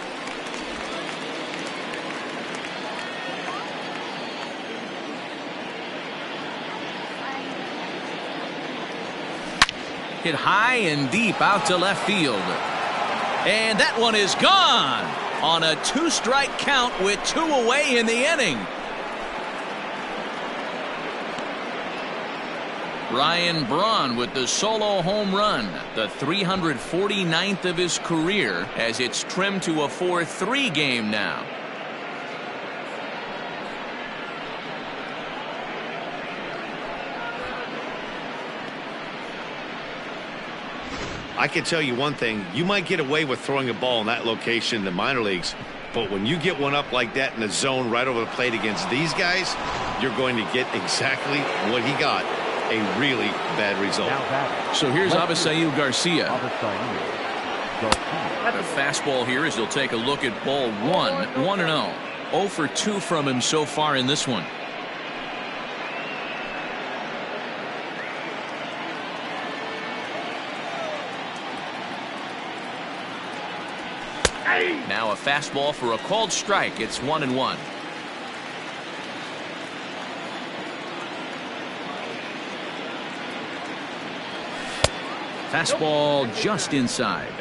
Hit high and deep out to left field. And that one is gone on a 2-strike count with 2 away in the inning. Ryan Braun with the solo home run, the 349th of his career, as it's trimmed to a 4-3 game now. I can tell you one thing. You might get away with throwing a ball in that location in the minor leagues, but when you get one up like that in the zone right over the plate against these guys, you're going to get exactly what he got, a really bad result. So here's Avisail Garcia. A fastball here as he'll take a look at ball 1, 1-0. 0 for 2 from him so far in this one. Now a fastball for a called strike. It's 1-1. Fastball just inside.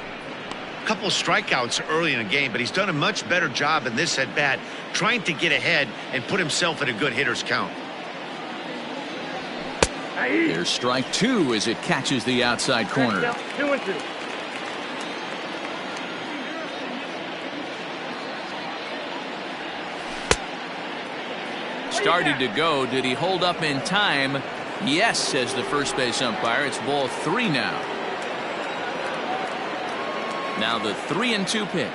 A couple of strikeouts early in the game, but he's done a much better job in this at bat, trying to get ahead and put himself in a good hitter's count. There's strike 2 as it catches the outside corner. 2-2. Started to go. Did he hold up in time? Yes, says the first base umpire. It's ball 3 now. Now the 3-2 pitch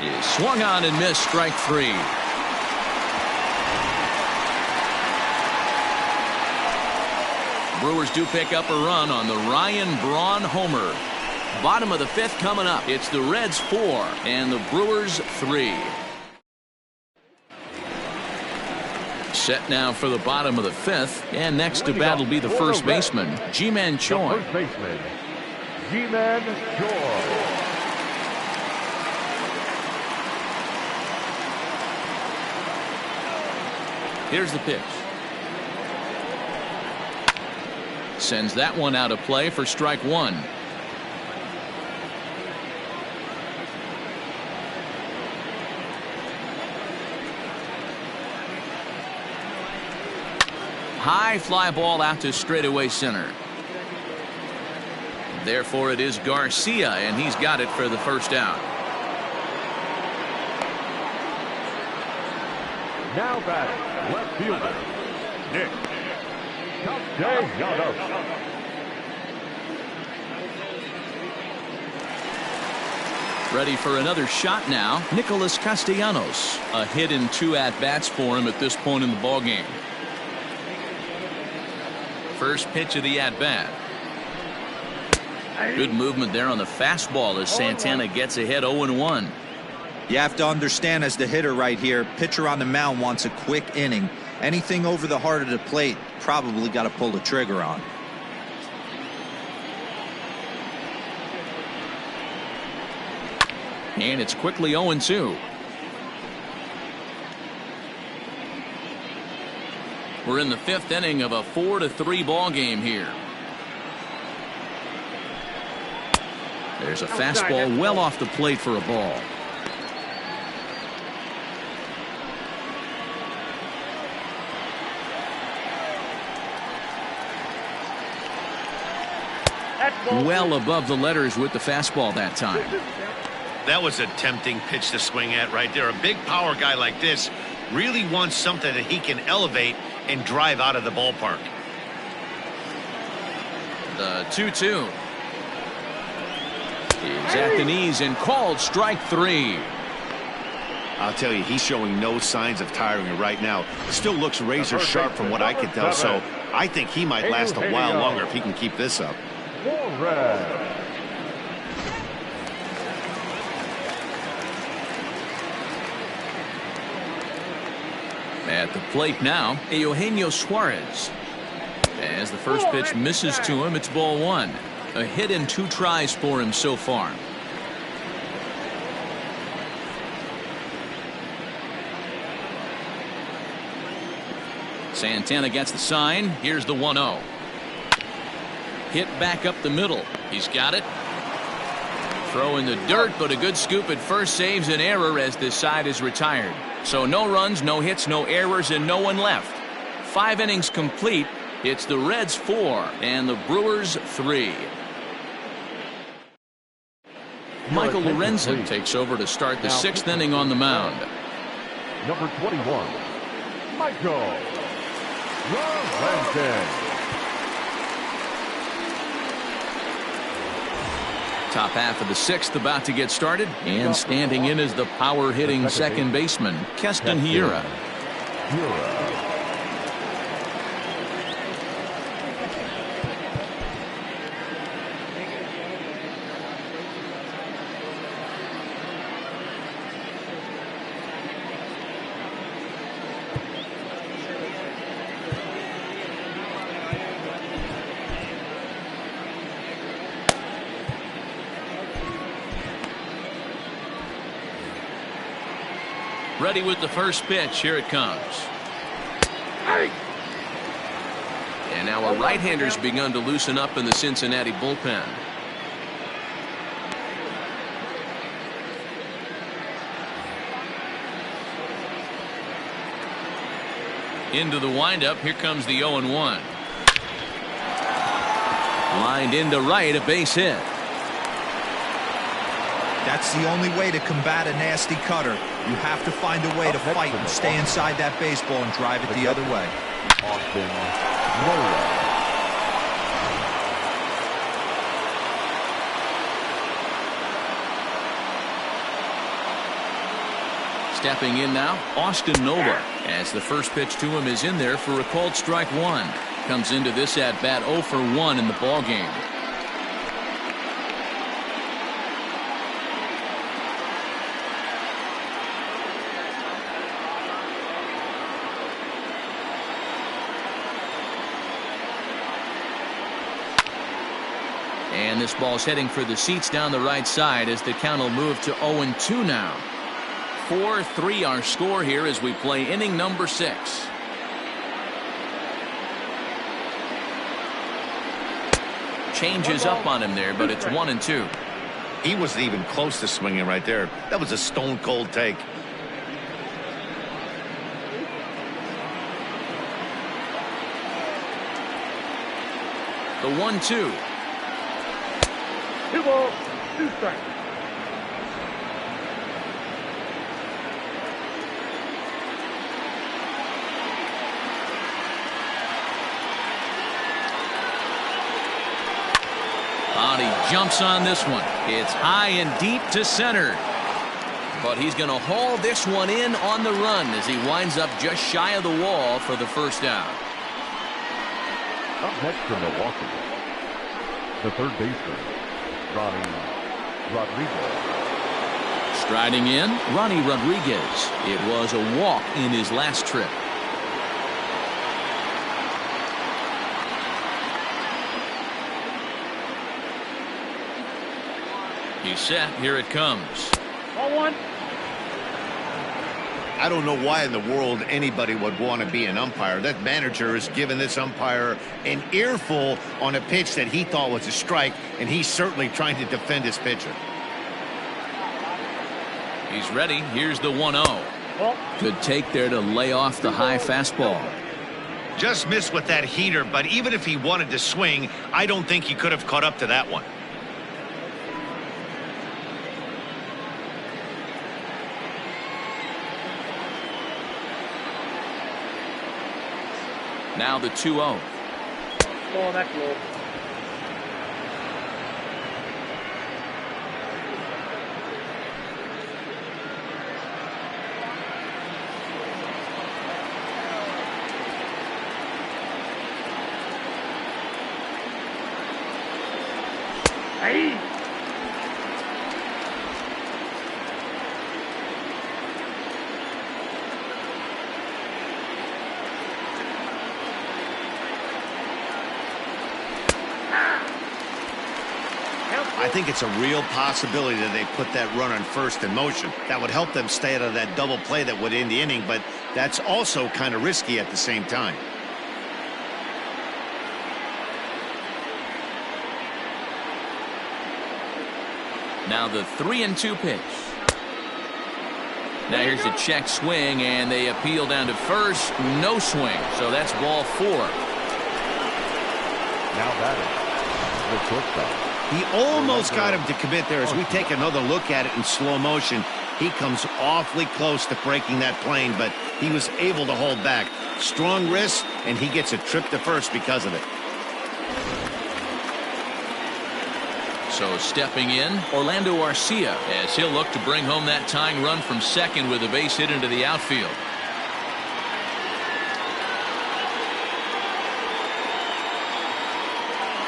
is swung on and missed. Strike 3. Brewers do pick up a run on the Ryan Braun homer. Bottom of the 5th coming up. It's the Reds 4 and the Brewers 3. Set now for the bottom of the 5th, and next to bat will be the first baseman, Ji-Man Choi. First baseman, Ji-Man Choi. Here's the pitch. Sends that one out of play for strike 1. High fly ball out to straightaway center. Therefore it is Garcia, and he's got it for the first out. Now batting, left fielder, Nick Castellanos. Ready for another shot now, Nicholas Castellanos. A hit in 2 at-bats for him at this point in the ballgame. First pitch of the at-bat. Good movement there on the fastball as Santana gets ahead 0-1. You have to understand, as the hitter right here, pitcher on the mound wants a quick inning. Anything over the heart of the plate, probably got to pull the trigger on. And it's quickly 0-2. We're in the 5th inning of a 4-3 ball game here. There's a fastball well off the plate for a ball. Well above the letters with the fastball that time. That was a tempting pitch to swing at right there. A big power guy like this really wants something that he can elevate and drive out of the ballpark. The 2-2 is at the knees and called strike 3. I'll tell you, he's showing no signs of tiring right now. Still looks razor sharp from what I can tell, so I think he might last a while longer if he can keep this up. At the plate now, Eugenio Suarez. As the first pitch misses to him, it's ball 1. A hit in 2 tries for him so far. Santana gets the sign. Here's the 1-0. Hit back up the middle. He's got it. Throw in the dirt, but a good scoop at first saves an error as this side is retired. So no runs, no hits, no errors, and no one left. 5 innings complete. It's the Reds 4 and the Brewers 3. Michael Lorenzen takes over to start the 6th inning on the mound. Number 21, Michael Lorenzen. Top half of the sixth about to get started, and standing in is the power-hitting second baseman, Keston Hiura. Ready with the first pitch. Here it comes. And now a right-hander's begun to loosen up in the Cincinnati bullpen. Into the windup. Here comes the 0-1. Lined into right, a base hit. That's the only way to combat a nasty cutter. You have to find a way to fight and stay inside that baseball and drive it the other way. Stepping in now, Austin Nola, as the first pitch to him is in there for a called strike one. Comes into this at bat 0 for 1 in the ball game. And this ball's heading for the seats down the right side as the count will move to 0-2 now. 4-3 our score here as we play inning number 6. Changes up on him there, but it's 1-2. He wasn't even close to swinging right there. That was a stone cold take. The 1-2. 2 balls, 2 strikes. Body jumps on this one. It's high and deep to center. But he's going to haul this one in on the run as he winds up just shy of the wall for the first out. Up next for Milwaukee, the third baseman, Ronnie Rodriguez. Striding in, Ronnie Rodriguez. It was a walk in his last trip. He's set. Here it comes. 1-1. I don't know why in the world anybody would want to be an umpire. That manager has given this umpire an earful on a pitch that he thought was a strike, and he's certainly trying to defend his pitcher. He's ready. Here's the 1-0. Good take there to lay off the high fastball. Just missed with that heater, but even if he wanted to swing, I don't think he could have caught up to that one. Now the 2-0. Oh, that's low. Hey! I think it's a real possibility that they put that run on first in motion. That would help them stay out of that double play that would end the inning, but that's also kind of risky at the same time. Now the 3-2 pitch. Now here's a check swing, and they appeal down to first. No swing, so that's ball 4. Now that is the shortstop. He almost got him to commit there. As we take another look at it in slow motion, he comes awfully close to breaking that plane, but he was able to hold back. Strong wrist, and he gets a trip to first because of it. So stepping in, Orlando Arcia, as he'll look to bring home that tying run from second with a base hit into the outfield.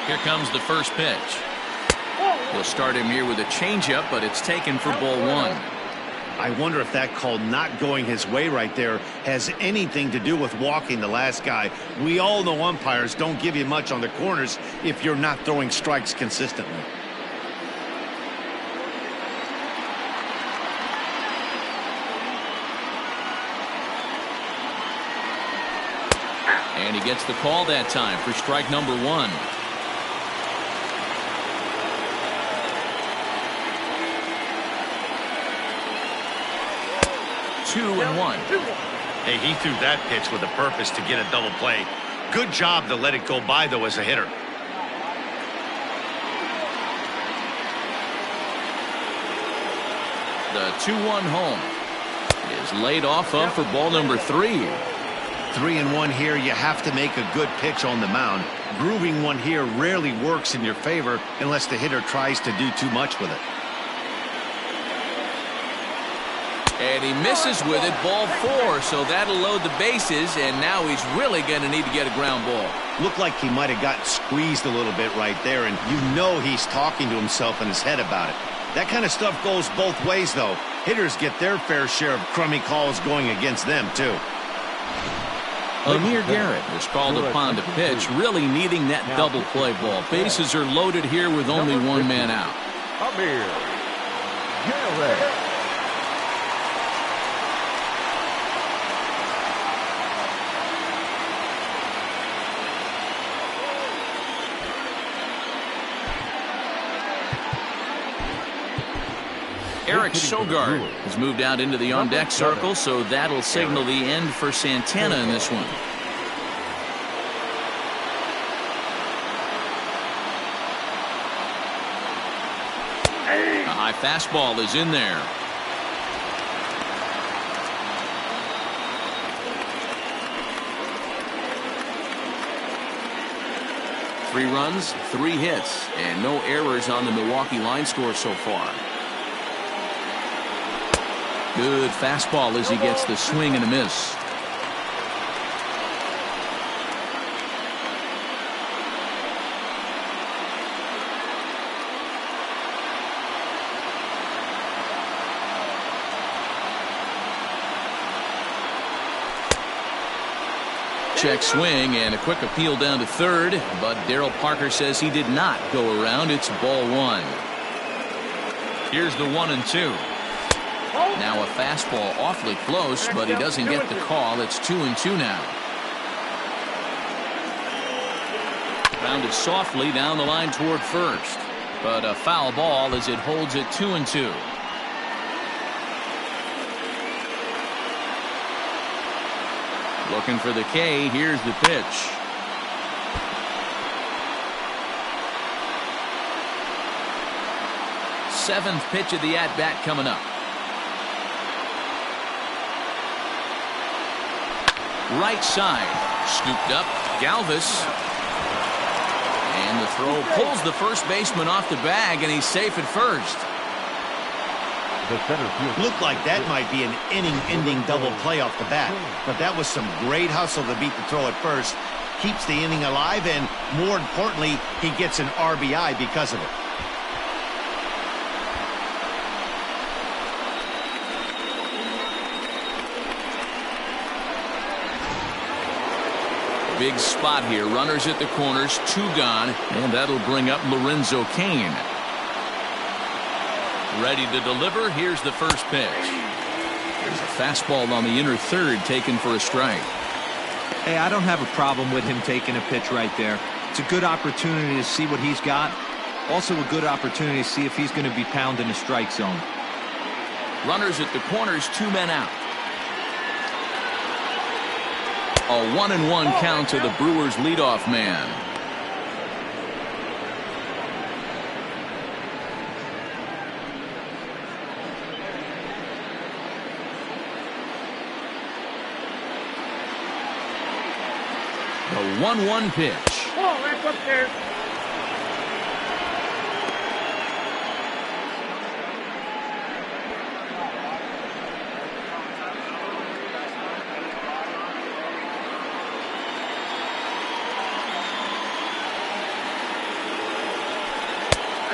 Here comes the first pitch. We'll start him here with a changeup, but it's taken for ball one. I wonder if that call not going his way right there has anything to do with walking the last guy. We all know umpires don't give you much on the corners if you're not throwing strikes consistently. And he gets the call that time for strike number one. Two and one. Hey, he threw that pitch with a purpose to get a double play. Good job to let it go by, though, as a hitter. The 2-1 home is laid off of for ball number three. 3-1 here. You have to make a good pitch on the mound. Grooving one here rarely works in your favor unless the hitter tries to do too much with it. And he misses with it, ball four, so that'll load the bases, and now he's really going to need to get a ground ball. Looked like he might have gotten squeezed a little bit right there, and you know he's talking to himself in his head about it. That kind of stuff goes both ways, though. Hitters get their fair share of crummy calls going against them, too. Amir Garrett was called upon to pitch, really needing that double play ball. Bases are loaded here with only one man out. Amir Garrett. Eric Sogard has moved out into the on-deck circle, so that'll signal the end for Santana in this one. A high fastball is in there. Three runs, 3 hits, and no errors on the Milwaukee line score so far. Good fastball as he gets the swing and a miss. Check swing and a quick appeal down to third, but Darryl Parker says he did not go around. It's ball one. Here's the 1-2. Now a fastball awfully close, but he doesn't get the call. It's 2-2 now. Grounded softly down the line toward first, but a foul ball as it holds it 2-2. Looking for the K. Here's the pitch. Seventh pitch of the at-bat coming up. Right side, scooped up, Galvis, and the throw pulls the first baseman off the bag, and he's safe at first. The center field. Looked like that might be an inning-ending double play off the bat, but that was some great hustle to beat the throw at first. Keeps the inning alive, and more importantly, he gets an RBI because of it. Big spot here. Runners at the corners, 2 gone, and that'll bring up Lorenzo Cain. Ready to deliver. Here's the first pitch. There's a fastball on the inner third taken for a strike. Hey, I don't have a problem with him taking a pitch right there. It's a good opportunity to see what he's got. Also a good opportunity to see if he's going to be pounding the strike zone. Runners at the corners, 2 men out. A 1-1 count to the Brewers leadoff man. The 1-1 pitch. Oh, that's upstairs.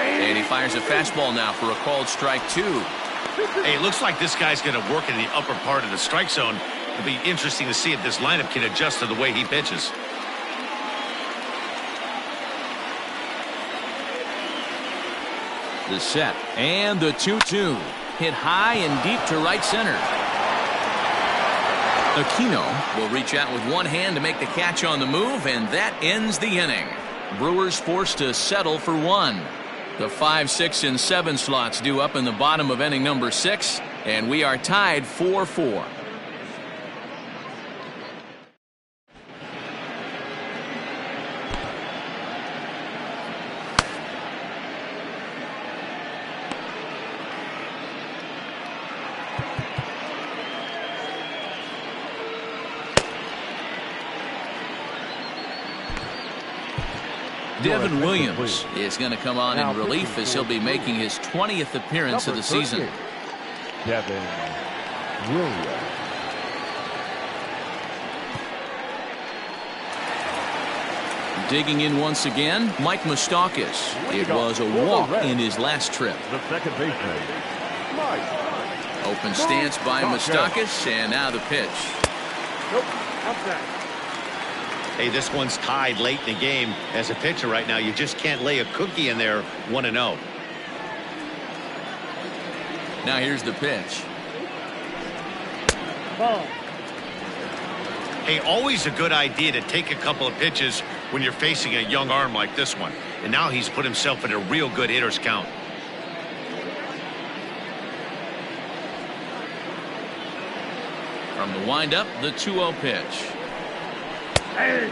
And he fires a fastball now for a called strike 2. Hey, it looks like this guy's going to work in the upper part of the strike zone. It'll be interesting to see if this lineup can adjust to the way he pitches. The set and the 2-2. Hit high and deep to right center. Aquino will reach out with one hand to make the catch on the move, and that ends the inning. Brewers forced to settle for one. The 5, 6, and 7 slots due up in the bottom of inning number 6, and we are tied 4-4. Devin Williams is going to come on in relief as he'll be making his 20th appearance of the season. Devin Williams. Digging in once again, Mike Moustakas. It was a walk in his last trip. The second baseman, Mike. Open stance by Moustakas, and now the pitch. Nope. Outside. Hey, this one's tied late in the game. As a pitcher right now, you just can't lay a cookie in there 1-0. Now here's the pitch. Ball. Hey, always a good idea to take a couple of pitches when you're facing a young arm like this one. And now he's put himself in a real good hitter's count. From the windup, the 2-0 pitch. Hey.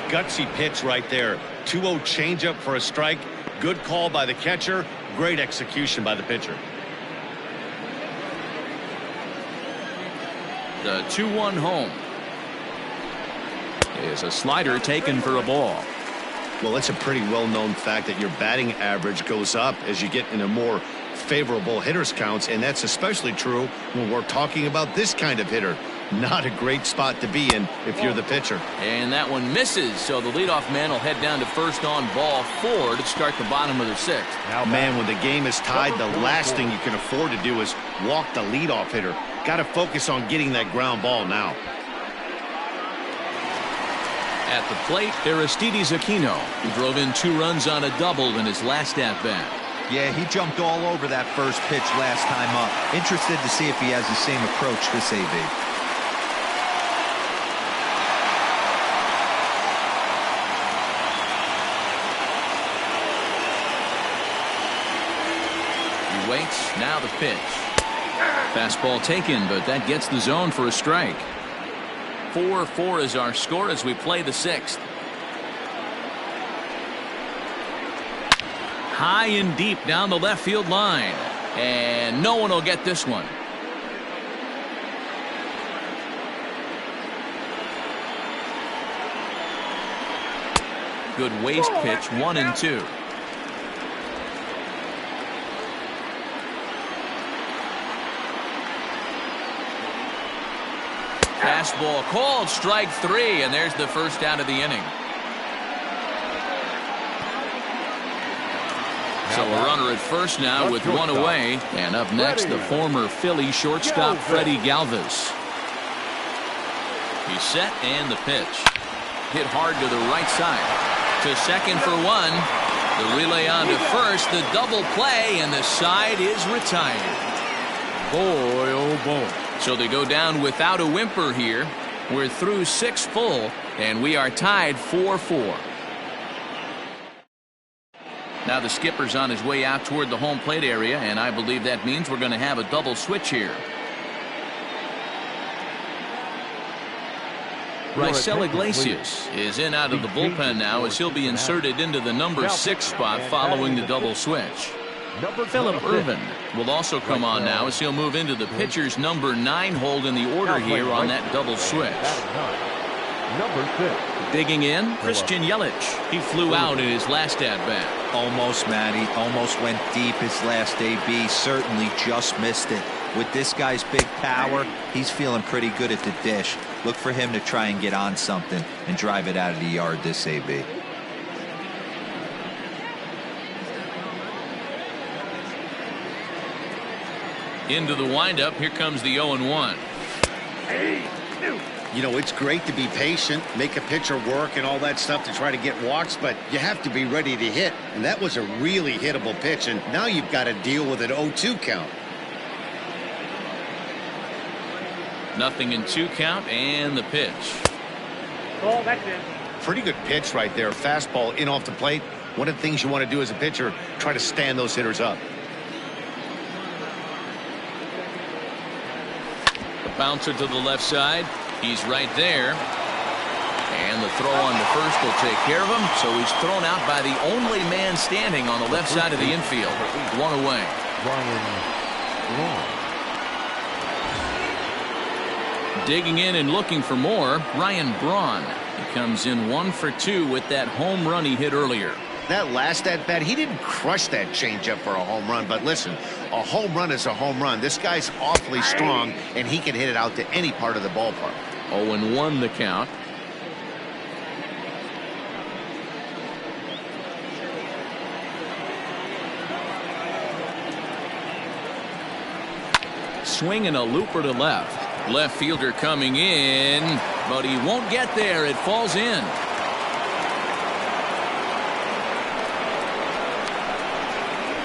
Gutsy pitch right there. 2-0 changeup for a strike. Good call by the catcher. Great execution by the pitcher. The 2-1 home. Is a slider taken for a ball. Well, it's a pretty well-known fact that your batting average goes up as you get into more favorable hitters counts, and that's especially true when we're talking about this kind of hitter. Not a great spot to be in if you're the pitcher. And that one misses, so the leadoff man will head down to first on ball 4 to start the bottom of the 6th. Man, when the game is tied, the last thing you can afford to do is walk the leadoff hitter. Got to focus on getting that ground ball now. At the plate, Aristides Aquino, who drove in 2 runs on a double in his last at-bat. Yeah, he jumped all over that first pitch last time up. Interested to see if he has the same approach this AB. Waits, now the pitch. Fastball taken, but that gets the zone for a strike. 4-4 is our score as we play the 6th. High and deep down the left field line, and no one will get this one. Good waste pitch, 1-2. Fastball called, strike 3, and there's the first out of the inning. So a runner at first now with 1 away, and up next the former Philly shortstop Freddie Galvis. He's set, and the pitch. Hit hard to the right side. To second for 1. The relay on to first, the double play, and the side is retired. Boy, oh boy. So they go down without a whimper here. We're through 6 full, and we are tied 4-4. Now the skipper's on his way out toward the home plate area, and I believe that means we're going to have a double switch here. Raisel Iglesias is in out of the bullpen now as he'll be inserted into the number 6 spot following the double switch. Phillip Ervin will also come on now as he'll move into the pitcher's number 9 hold in the order here on that double switch. Number 6. Digging in, Christian Yelich. He flew out in his last at-bat. Almost, Matty. Almost went deep his last AB. Certainly just missed it. With this guy's big power, he's feeling pretty good at the dish. Look for him to try and get on something and drive it out of the yard this AB. Into the windup. Here comes the 0-1. You know, it's great to be patient, make a pitcher work and all that stuff to try to get walks, but you have to be ready to hit. And that was a really hittable pitch, and now you've got to deal with an 0-2 count. Nothing in 2 count, and the pitch. Oh, that's it. Pretty good pitch right there. Fastball in off the plate. One of the things you want to do as a pitcher, try to stand those hitters up. The bouncer to the left side. He's right there. And the throw on to first will take care of him. So he's thrown out by the only man standing on the left side of the infield. 1 away. Digging in and looking for more, Ryan Braun. He comes in 1 for 2 with that home run he hit earlier. That last at bat, he didn't crush that changeup for a home run, but listen, a home run is a home run. This guy's awfully strong, and he can hit it out to any part of the ballpark. 0-1 the count. Swinging a looper to left. Left fielder coming in, but he won't get there. It falls in.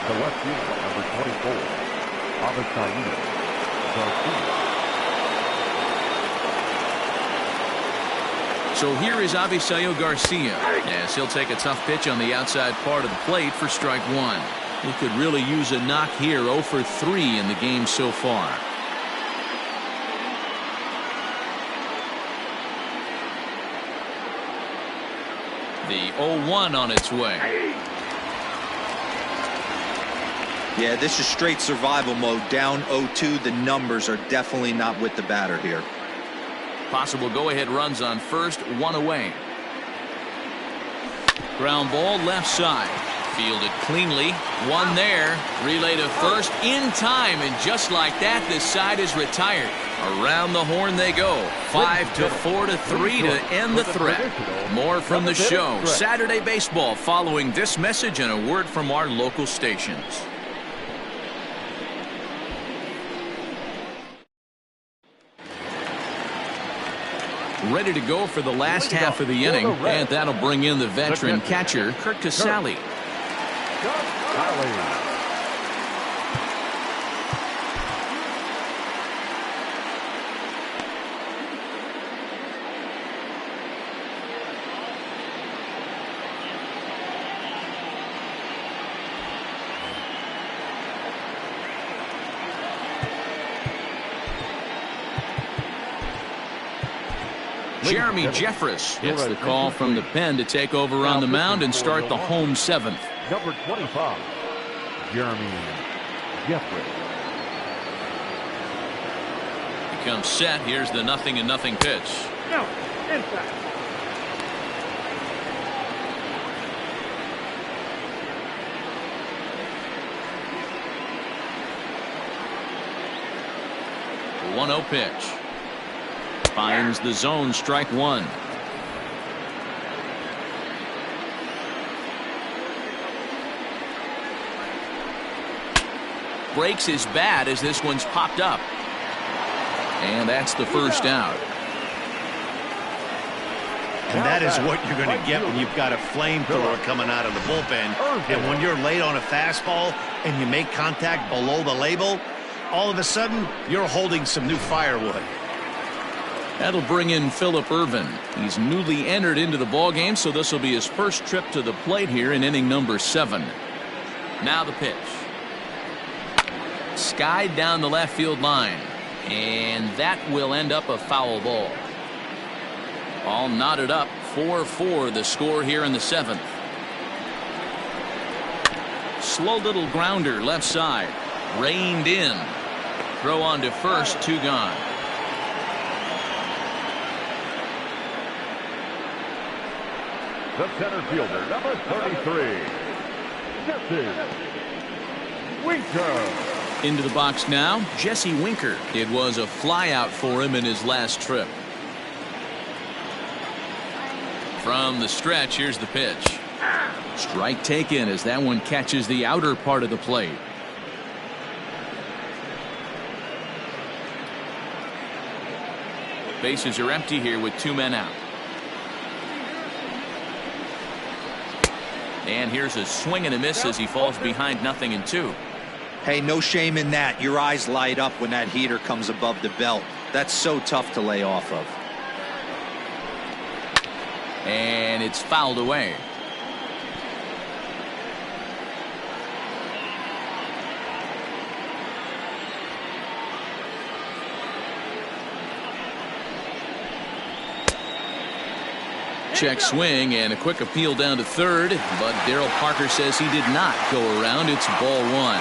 The left fielder, number 24, Avisaíl Garcia. So here is Avisaíl Garcia, as he'll take a tough pitch on the outside part of the plate for strike 1. He could really use a knock here. 0 for 3 in the game so far. The 0-1 on its way. Yeah, this is straight survival mode. Down 0-2. The numbers are definitely not with the batter here. Possible go-ahead runs on first. 1 away. Ground ball left side. Fielded cleanly. 1 there. Relay to first in time. And just like that, this side is retired. Around the horn they go. 5-4-3 to end the threat. More from the show. Saturday Baseball following this message and a word from our local stations. Ready to go for the last half of the inning, and that'll bring in the veteran catcher, Kurt Casale. Jeremy Jeffress gets the call from the pen to take over on the mound and start the home 7th. Number 25, Jeremy Jeffress. He comes set. Here's the 0-0 pitch. No, inside. The 1-0 pitch. Finds the zone, strike 1. Breaks his bat as this one's popped up. And that's the first out. And that is what you're going to get when you've got a flamethrower coming out of the bullpen. And when you're late on a fastball and you make contact below the label, all of a sudden you're holding some new firewood. That'll bring in Phillip Ervin. He's newly entered into the ballgame, so this will be his first trip to the plate here in inning number 7. Now the pitch. Skied down the left field line. And that will end up a foul ball. All knotted up. 4-4 the score here in the 7th. Slow little grounder left side. Reined in. Throw on to first. 2 gone. The center fielder, number 33, Jesse Winker. Into the box now, Jesse Winker. It was a flyout for him in his last trip. From the stretch, here's the pitch. Strike taken as that one catches the outer part of the plate. Bases are empty here with 2 men out. And here's a swing and a miss as he falls behind 0-2. Hey, no shame in that. Your eyes light up when that heater comes above the belt. That's so tough to lay off of. And it's fouled away. Check swing and a quick appeal down to third, but Darryl Parker says he did not go around. It's ball 1.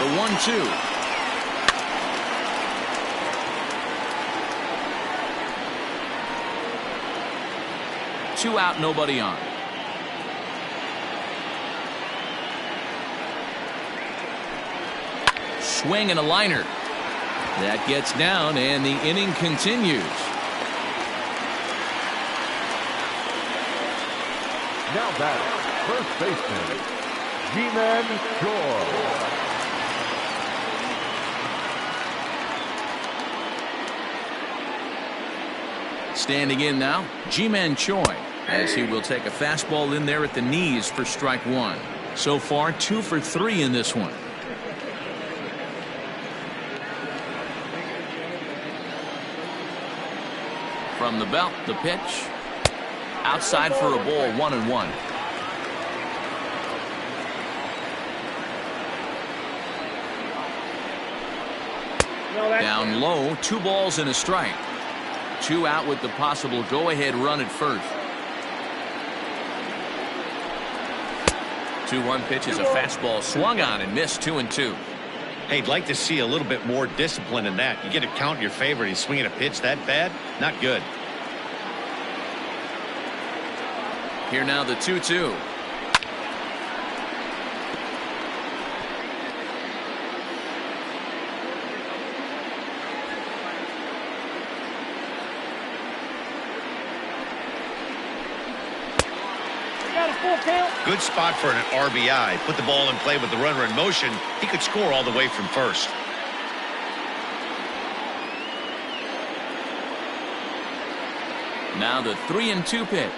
The 1-2. Two out, nobody on. Swing and a liner. That gets down and the inning continues. Now batting, first baseman, G-Man Choi. Standing in now, G-Man Choi, as he will take a fastball in there at the knees for strike 1. So far, 2 for 3 in this one. From the belt, the pitch. Outside for a ball, 1-1. Down low, 2 balls and a strike. 2 out with the possible go-ahead run at first. 2-1 pitch is a fastball swung on and missed. 2-2. Hey, I'd like to see a little bit more discipline in that. You get a count in your favor and he's swinging a pitch that bad? Not good. Here now the 2-2. Good spot for an RBI. Put the ball in play with the runner in motion. He could score all the way from first. Now the 3-2 pitch.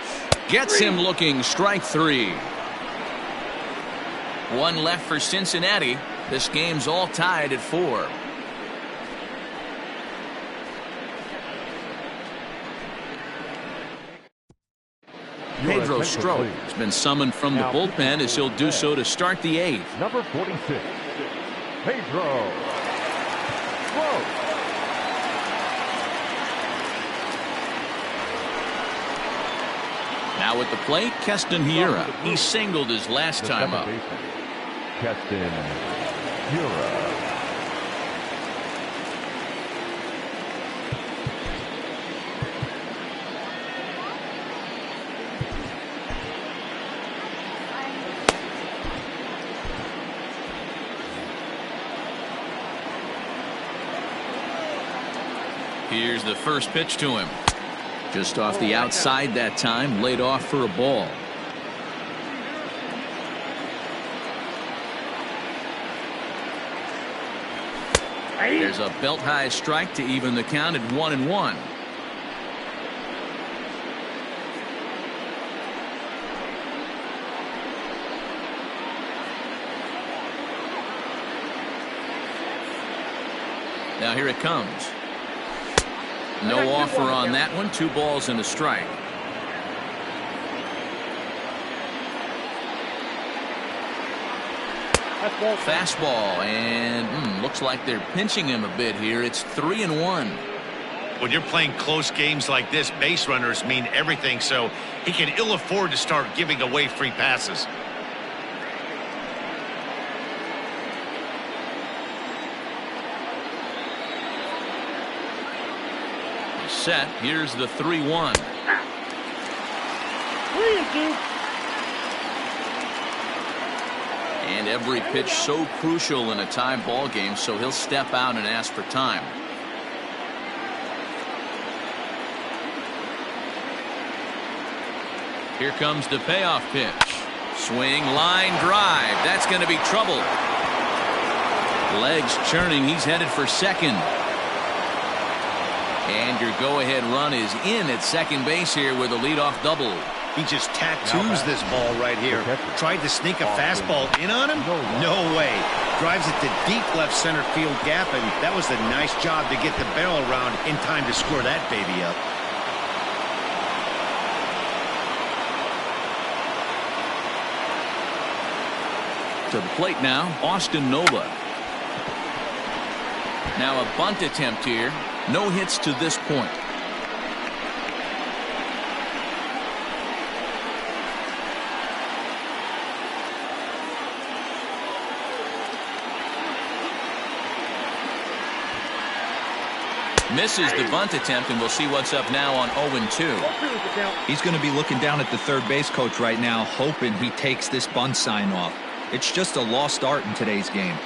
Gets him looking. Strike 3. 1 left for Cincinnati. This game's all tied at 4. Pedro Strop has been summoned from the bullpen as he'll do so to start the 8th. Number 46, Pedro Strop. Now at the plate, Keston Hiura. He singled his last time up. Keston Hiura. Here's the first pitch to him. Just off the outside that time, laid off for a ball. There's a belt-high strike to even the count at 1-1. Now here it comes. No offer on that one. 2 balls and a strike. Fastball, and looks like they're pinching him a bit here. It's 3-1. When you're playing close games like this, base runners mean everything, so he can ill afford to start giving away free passes. Set. Here's the 3-1. 3-2. And every pitch so crucial in a tie ball game, so he'll step out and ask for time. Here comes the payoff pitch. Swing, line drive. That's going to be trouble. Legs churning. He's headed for second. And your go-ahead run is in at second base here with a leadoff double. He just tattoos this ball right here. Tried to sneak a fastball in on him? No way. Drives it to deep left center field gap, and that was a nice job to get the barrel around in time to score that baby up. To the plate now, Austin Nola. Now a bunt attempt here. No hits to this point. Misses the bunt attempt, and we'll see what's up now on 0-2. He's going to be looking down at the third base coach right now, hoping he takes this bunt sign off. It's just a lost art in today's game.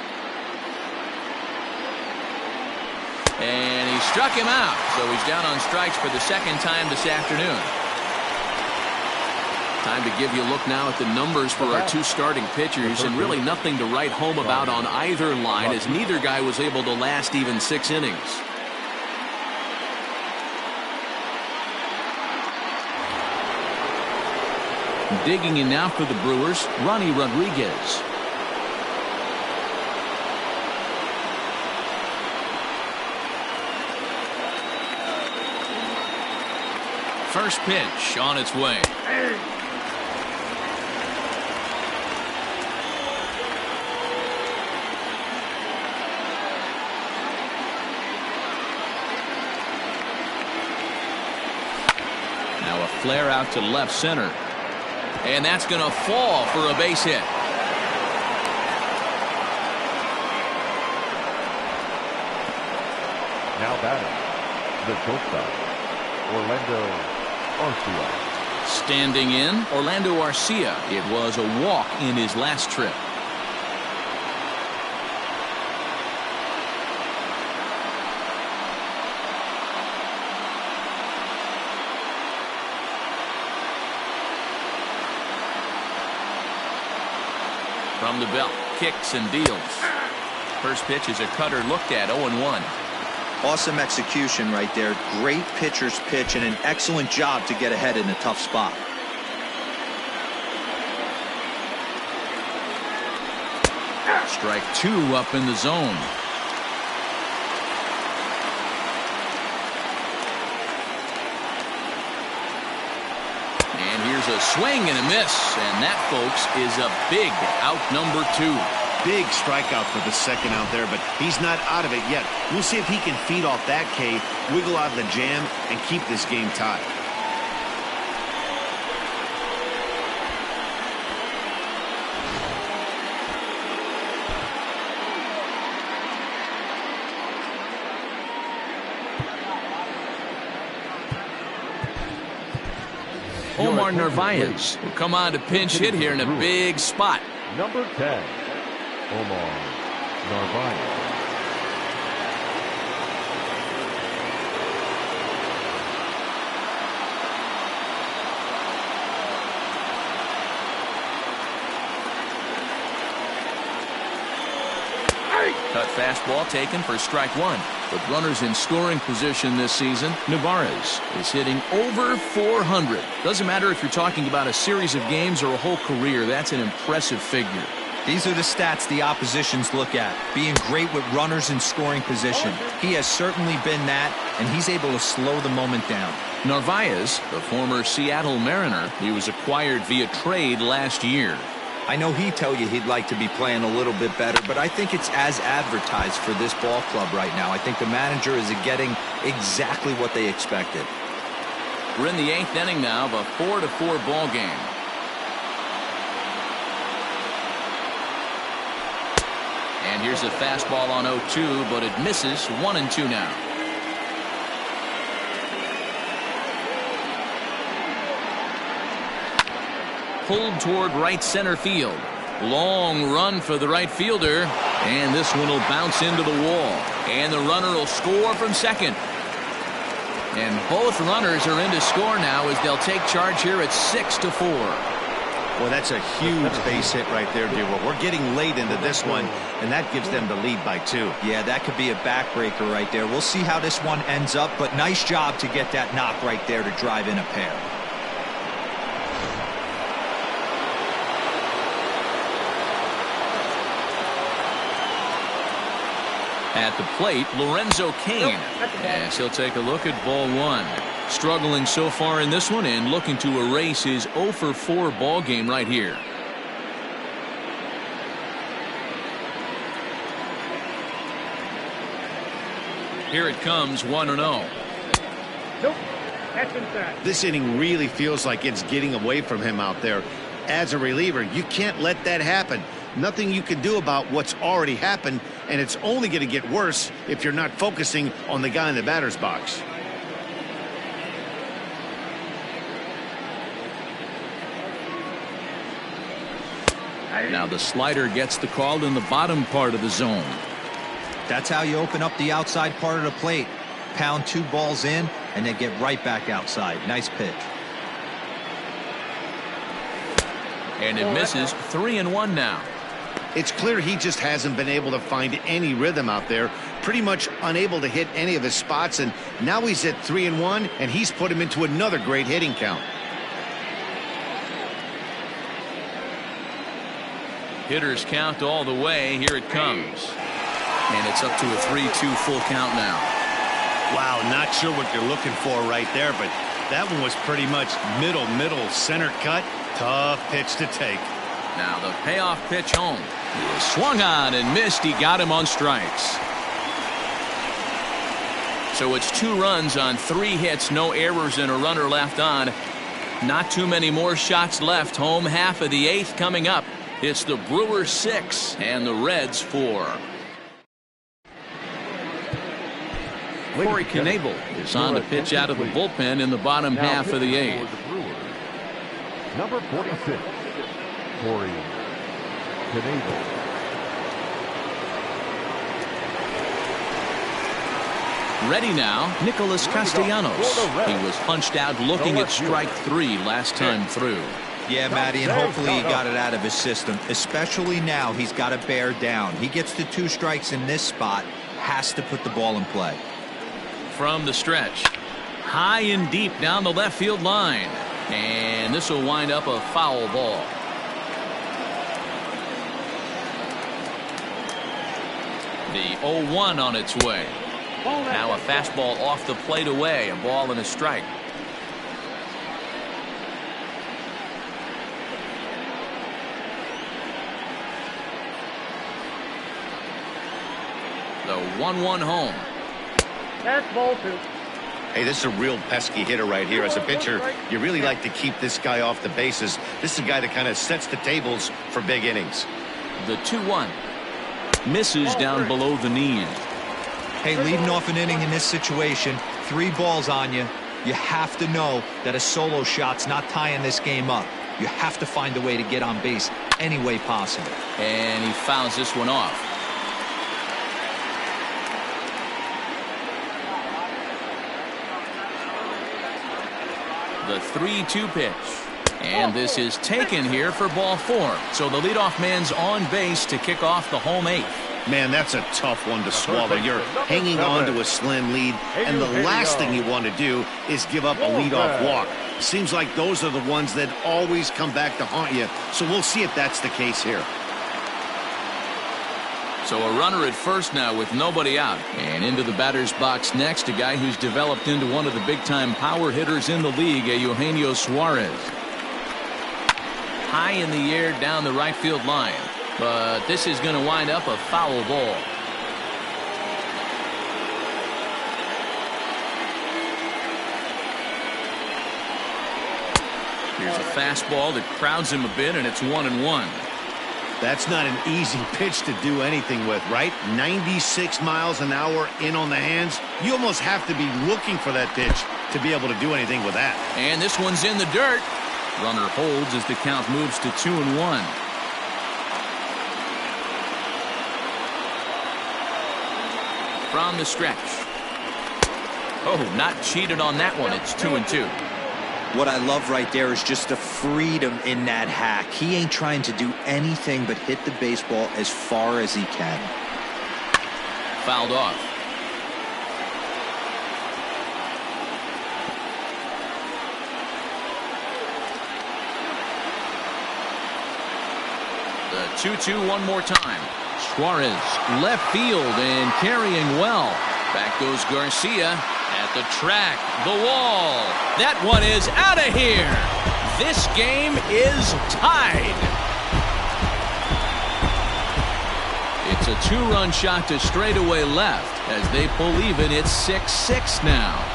And he struck him out, so he's down on strikes for the second time this afternoon. Time to give you a look now at the numbers for our two starting pitchers, and really nothing to write home about on either line, as neither guy was able to last even 6 innings. Digging in now for the Brewers, Ronnie Rodriguez. First pitch on its way. Now a flare out to left center. And that's going to fall for a base hit. Now batting, the shortstop, Orlando Arcia. Standing in, Orlando Arcia. It was a walk in his last trip. From the belt, kicks and deals. First pitch is a cutter looked at, 0-1. Awesome execution right there. Great pitcher's pitch and an excellent job to get ahead in a tough spot. Strike 2 up in the zone. And here's a swing and a miss, and that, folks, is a big out number 2. Big strikeout for the second out there, but he's not out of it yet. We'll see if he can feed off that K, wiggle out of the jam, and keep this game tied. Omar Narvaez will come on to pinch hit here in a big spot. Number 10, Omar Narvaez. Cut fastball taken for strike 1. With runners in scoring position this season, Narvaez is hitting over 400. Doesn't matter if you're talking about a series of games or a whole career. That's an impressive figure. These are the stats the oppositions look at. Being great with runners in scoring position. He has certainly been that, and he's able to slow the moment down. Narvaez, the former Seattle Mariner, he was acquired via trade last year. I know he'd tell you he'd like to be playing a little bit better, but I think it's as advertised for this ball club right now. I think the manager is getting exactly what they expected. We're in the 8th inning now of a 4-4 ball game. And here's a fastball on 0-2, but it misses. 1-2 now. Pulled toward right center field. Long run for the right fielder, and this one will bounce into the wall, and the runner will score from second. And both runners are in to score now as they'll take charge here at 6-4. Well, that's a huge base hit right there, Dero. We're getting late into this one, and that gives them the lead by 2. Yeah, that could be a backbreaker right there. We'll see how this one ends up, but nice job to get that knock right there to drive in a pair. At the plate, Lorenzo Cain, as he'll take a look at ball 1. Struggling so far in this one and looking to erase his 0 for 4 ball game right here. Here it comes, 1-0. Nope. That's inside. This inning really feels like it's getting away from him out there. As a reliever, you can't let that happen. Nothing you can do about what's already happened, and it's only going to get worse if you're not focusing on the guy in the batter's box. Now the slider gets the call in the bottom part of the zone. That's how you open up the outside part of the plate. Pound 2 balls in and then get right back outside. Nice pitch. And it misses. 3-1 now. It's clear he just hasn't been able to find any rhythm out there. Pretty much unable to hit any of his spots, and now he's at 3-1, and he's put him into another great hitting count. Hitters count all the way. Here it comes. And it's up to a 3-2 full count now. Wow, not sure what you're looking for right there, but that one was pretty much middle, center cut. Tough pitch to take. Now the payoff pitch home. He swung on and missed. He got him on strikes. So it's 2 runs on 3 hits, no errors, and a runner left on. Not too many more shots left. Home half of the 8th coming up. It's the Brewers 6 and the Reds 4. Corey Knebel is on the pitch out of the bullpen in the bottom half of the 8th. Number 46, Corey Knebel. Ready now, Nicholas Castellanos. He was punched out looking at strike 3 last time through. Yeah, Matty, and hopefully he got it out of his system. Especially now, he's got to bear down. He gets to 2 strikes in this spot, has to put the ball in play. From the stretch, high and deep down the left field line. And this will wind up a foul ball. The 0-1 on its way. Now a fastball off the plate away. A ball and a strike. The 1-1 home. That's ball 2. Hey, this is a real pesky hitter right here. As a pitcher, you really like to keep this guy off the bases. This is a guy that kind of sets the tables for big innings. The 2-1 misses down below the knees. Hey, leading off an inning in this situation, 3 balls on you. You have to know that a solo shot's not tying this game up. You have to find a way to get on base any way possible. And he fouls this one off. The 3-2 pitch. And this is taken here for ball 4. So the leadoff man's on base to kick off the home 8th. Man, that's a tough one to swallow. You're hanging on to a slim lead, and the last thing you want to do is give up a leadoff walk. Seems like those are the ones that always come back to haunt you. So we'll see if that's the case here. So a runner at first now with nobody out. And into the batter's box next, a guy who's developed into one of the big-time power hitters in the league, Eugenio Suarez. High in the air down the right field line. But this is going to wind up a foul ball. Here's a fastball that crowds him a bit, and it's 1-1. That's not an easy pitch to do anything with, right? 96 miles an hour in on the hands. You almost have to be looking for that pitch to be able to do anything with that. And this one's in the dirt. Runner holds as the count moves to 2-1. From the stretch. Oh, not cheated on that one. It's 2-2. What I love right there is just the freedom in that hack. He ain't trying to do anything but hit the baseball as far as he can. Fouled off. The 2-2 one more time. Suarez left field and carrying well. Back goes Garcia at the track, the wall. That one is out of here. This game is tied. It's a 2-run shot to straightaway left as they pull even. It's 6-6 now.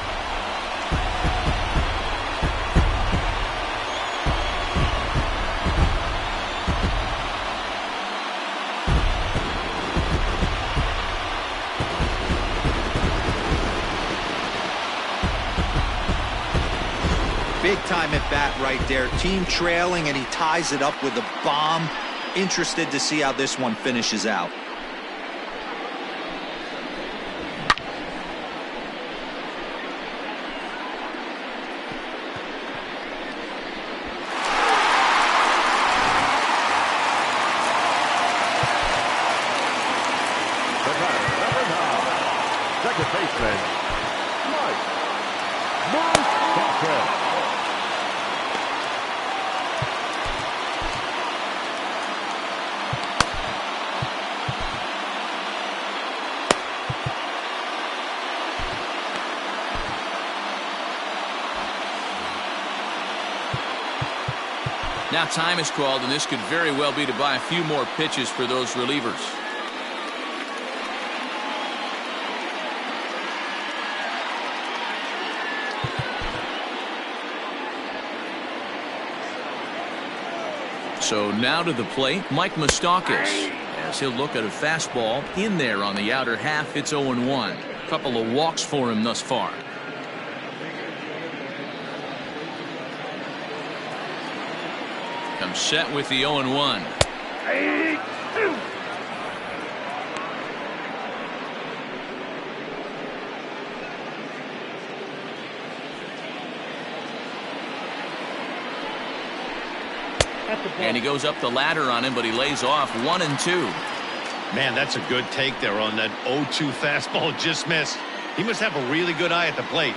Big time at bat right there. Team trailing, and he ties it up with a bomb. Interested to see how this one finishes out. The batter, number 9, second baseman, Mike. Now time is called, and this could very well be to buy a few more pitches for those relievers. So now to the plate, Mike Moustakas, as he'll look at a fastball in there on the outer half. It's 0-1. Couple of walks for him thus far. Comes set with the 0-1. And he goes up the ladder on him, but he lays off 1-2. Man, that's a good take there on that 0-2 fastball. Just missed. He must have a really good eye at the plate.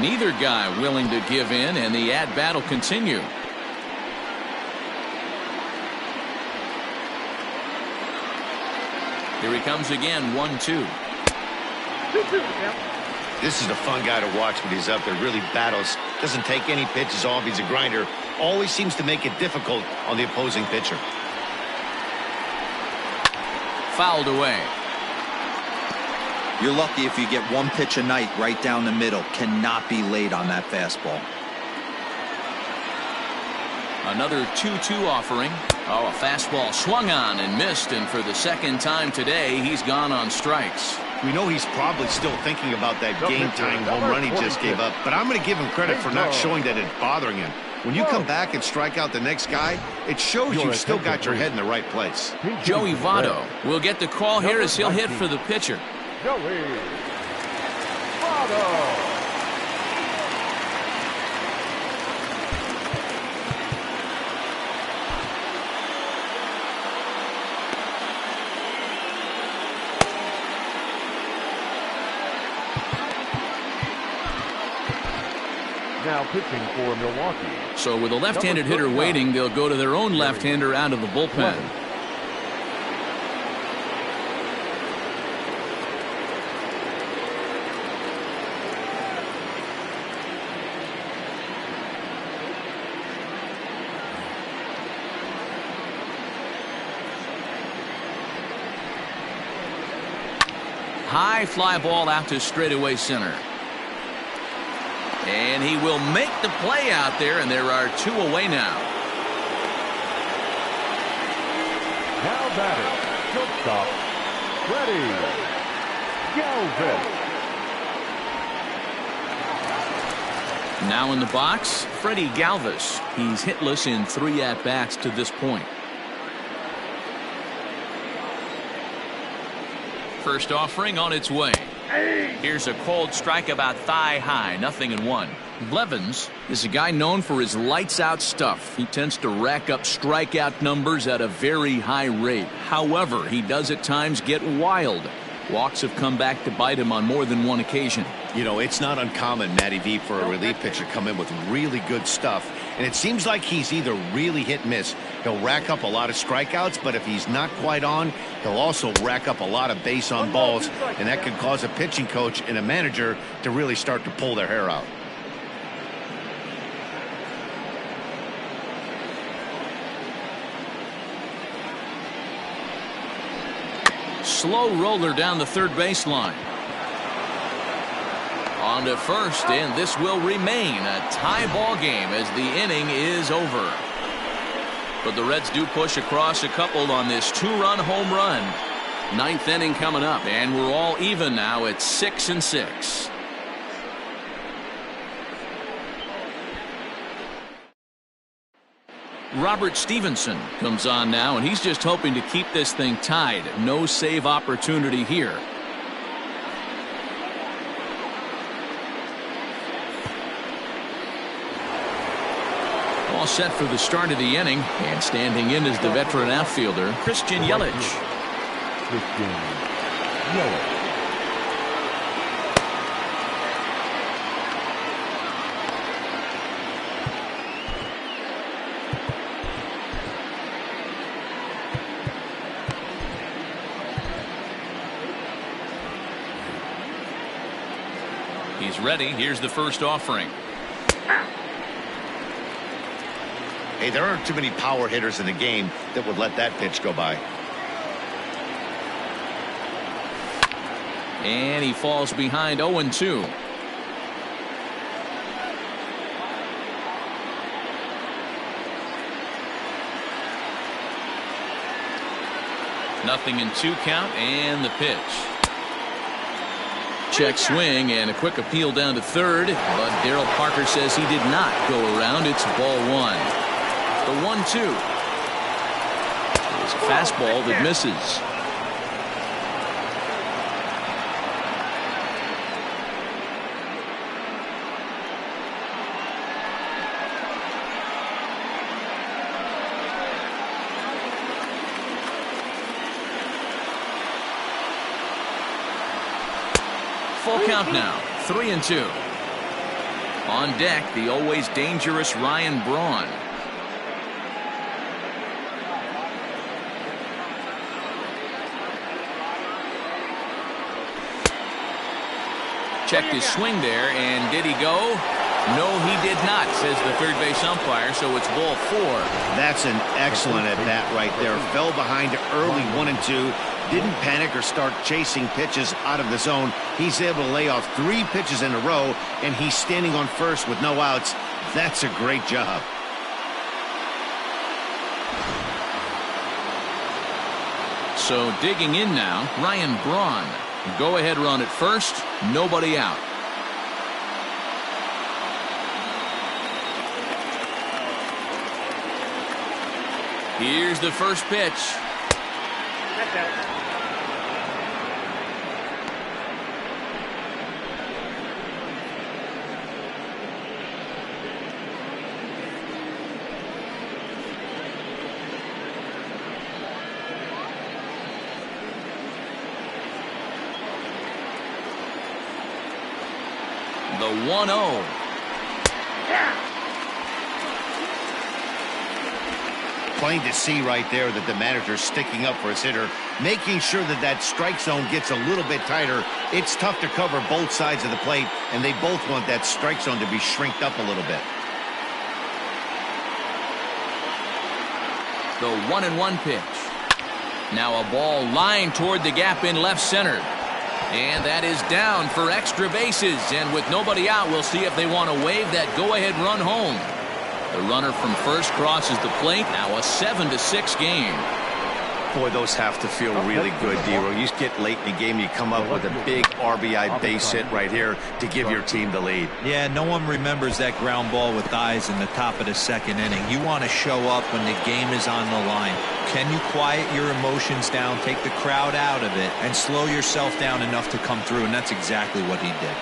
Neither guy willing to give in, and the at-bat will continue. Here he comes again, 1-2. This is a fun guy to watch when he's up there. Really battles. Doesn't take any pitches off. He's a grinder. Always seems to make it difficult on the opposing pitcher. Fouled away. You're lucky if you get one pitch a night right down the middle. Cannot be late on that fastball. Another 2-2 offering. Oh, a fastball swung on and missed, and for the second time today, he's gone on strikes. We know he's probably still thinking about that game-tying home run he just gave up, but I'm going to give him credit for not showing that it's bothering him. When you come back and strike out the next guy, it shows you've still got your head in the right place. Joey Votto will get the call here as he'll hit for the pitcher. Joey Votto. Now pitching for Milwaukee. So with a left-handed hitter waiting, they'll go to their own left-hander out of the bullpen. High fly ball out to straightaway center. And he will make the play out there, and there are two away now. Now batter, shortstop, Freddie Galvis. Now in the box, Freddie Galvis. He's hitless in 3 at-bats to this point. First offering on its way. Here's a cold strike about thigh high, 0-1. Blevins is a guy known for his lights-out stuff. He tends to rack up strikeout numbers at a very high rate. However, he does at times get wild. Walks have come back to bite him on more than one occasion. You know, it's not uncommon, Matty V, for a relief pitcher to come in with really good stuff. And it seems like he's either really hit and miss. He'll rack up a lot of strikeouts, but if he's not quite on, he'll also rack up a lot of base on balls. And that can cause a pitching coach and a manager to really start to pull their hair out. Slow roller down the third baseline. On to first, and this will remain a tie ball game as the inning is over. But the Reds do push across a couple on this two-run home run. Ninth inning coming up, and we're all even now at 6-6. Robert Stevenson comes on now, and he's just hoping to keep this thing tied. No save opportunity here. All set for the start of the inning, and standing in is the veteran outfielder, Christian Yelich. Christian Yelich. He's ready. Here's the first offering. Hey, there aren't too many power hitters in the game that would let that pitch go by. And he falls behind 0-2. Nothing in 2 count, and the pitch. Check swing and a quick appeal down to third, but Darryl Parker says he did not go around. It's ball 1. The 1-2. It's a fastball that misses. Full count now, 3-2. On deck, the always dangerous Ryan Braun. Checked his swing there, and did he go? No, he did not, says the third base umpire, so it's ball 4. That's an excellent at bat right there. Fell behind early 1-2. Didn't panic or start chasing pitches out of the zone. He's able to lay off 3 pitches in a row, and he's standing on first with no outs. That's a great job. So digging in now, Ryan Braun. Go ahead run at first, nobody out. Here's the first pitch. The 1-0. Plain to see right there that the manager's sticking up for his hitter, making sure that that strike zone gets a little bit tighter. It's tough to cover both sides of the plate, and they both want that strike zone to be shrinked up a little bit. The 1-1 pitch. Now a ball lined toward the gap in left center. And that is down for extra bases. And with nobody out, we'll see if they want to wave that go-ahead run home. The runner from first crosses the plate. Now a 7-6 game. Boy, those have to feel really good, Dero. You get late in the game, you come up with a big RBI base hit right here to give your team the lead. Yeah, no one remembers that ground ball with eyes in the top of the second inning. You want to show up when the game is on the line. Can you quiet your emotions down, take the crowd out of it, and slow yourself down enough to come through? And that's exactly what he did.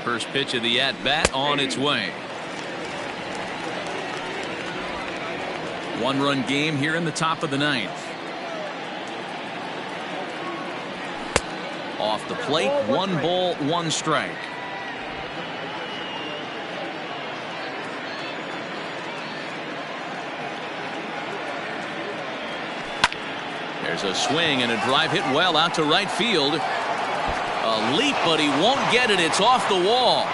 First pitch of the at-bat on its way. One-run game here in the top of the ninth. Off the plate, 1 ball, 1 strike. There's a swing and a drive hit well out to right field. A leap, but he won't get it. It's off the wall.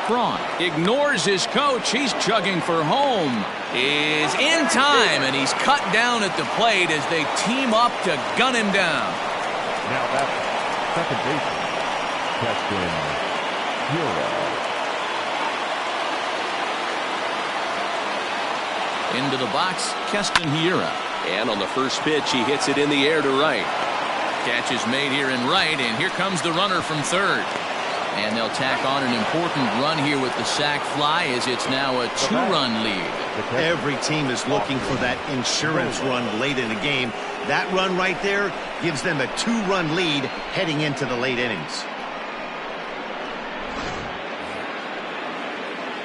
Braun ignores his coach. He's chugging for home. Is in time, and he's cut down at the plate as they team up to gun him down. Now that's second baseman, Keston Hiura. Into the box, Keston Hiura. And on the first pitch, he hits it in the air to right. Catch is made here in right, and here comes the runner from third. And they'll tack on an important run here with the sac fly, as it's now a 2-run lead. Every team is looking for that insurance run late in the game. That run right there gives them a 2-run lead heading into the late innings.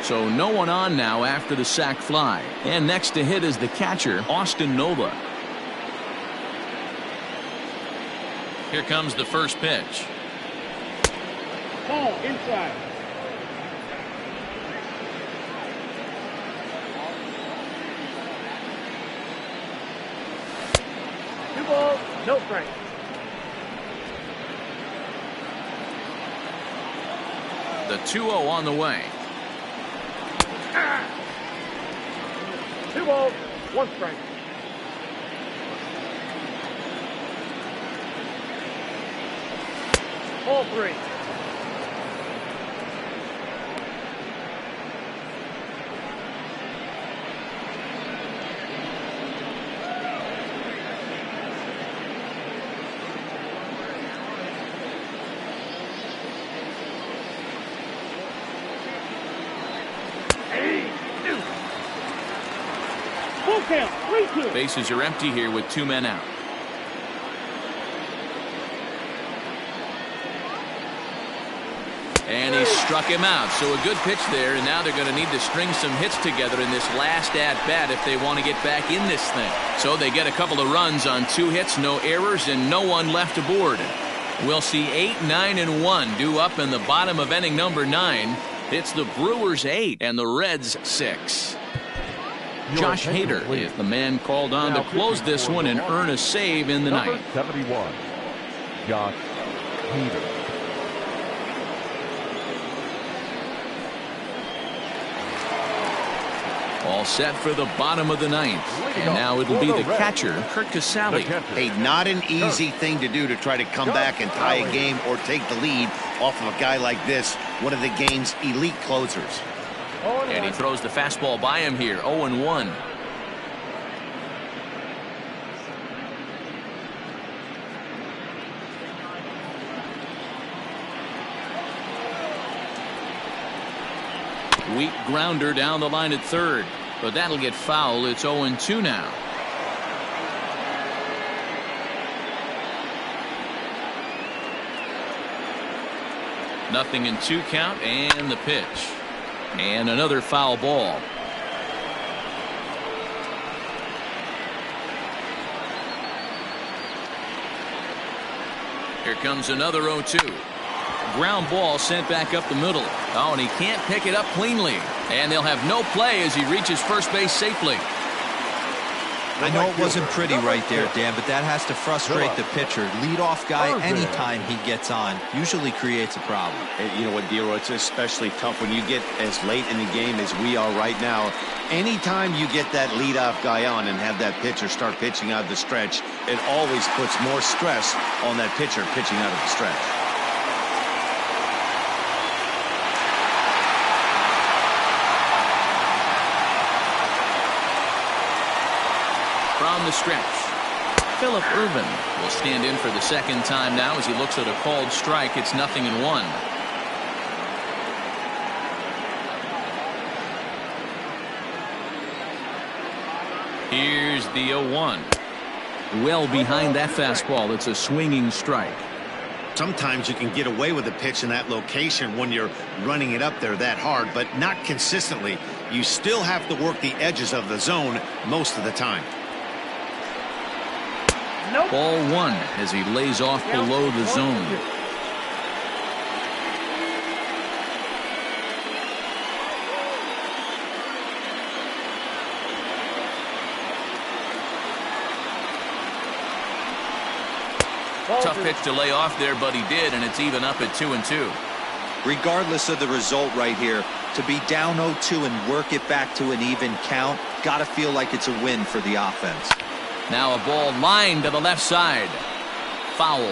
So no one on now after the sac fly. And next to hit is the catcher, Austin Nova. Here comes the first pitch. Ball inside. Two balls, no strikes. The 2-0 on the way. 2 balls, 1 strike. Ball 3. Full count, 3-2. Bases are empty here with 2 men out. And he struck him out. So a good pitch there, and now they're going to need to string some hits together in this last at-bat if they want to get back in this thing. So they get a couple of runs on 2 hits, no errors, and no one left aboard. We'll see 8, 9, and 1 due up in the bottom of inning number 9. It's the Brewers 8 and the Reds 6. Josh Hader is the man called on to close this one and earn a save in the ninth. 71, Josh Hader. All set for the bottom of the ninth. And now it'll be the catcher, Kurt Casale. Hey, not an easy thing to do to try to come back and tie a game or take the lead off of a guy like this, one of the game's elite closers. And he throws the fastball by him here, 0-1. Weak grounder down the line at third, but that'll get foul. It's 0-2 now. Nothing in 2 count, and the pitch. And another foul ball. Here comes another 0-2. Ground ball sent back up the middle. Oh, and he can't pick it up cleanly. And they'll have no play as he reaches first base safely. I know it wasn't pretty right there, Dan, but that has to frustrate the pitcher. Leadoff guy, anytime he gets on, usually creates a problem. You know what, Dero, it's especially tough when you get as late in the game as we are right now. Anytime you get that leadoff guy on and have that pitcher start pitching out of the stretch, it always puts more stress on that pitcher pitching out of the stretch. From the stretch, Phillip Ervin will stand in for the second time now as he looks at a called strike. It's 0-1. Here's the 0-1. Well behind that fastball. It's a swinging strike. Sometimes you can get away with a pitch in that location when you're running it up there that hard, but not consistently. You still have to work the edges of the zone most of the time. Nope. Ball one as he lays off below the zone. Tough pitch to lay off there, but he did, and it's even up at 2-2. Regardless of the result right here, to be down 0-2 and work it back to an even count, gotta feel like it's a win for the offense. Now a ball lined to the left side. Foul.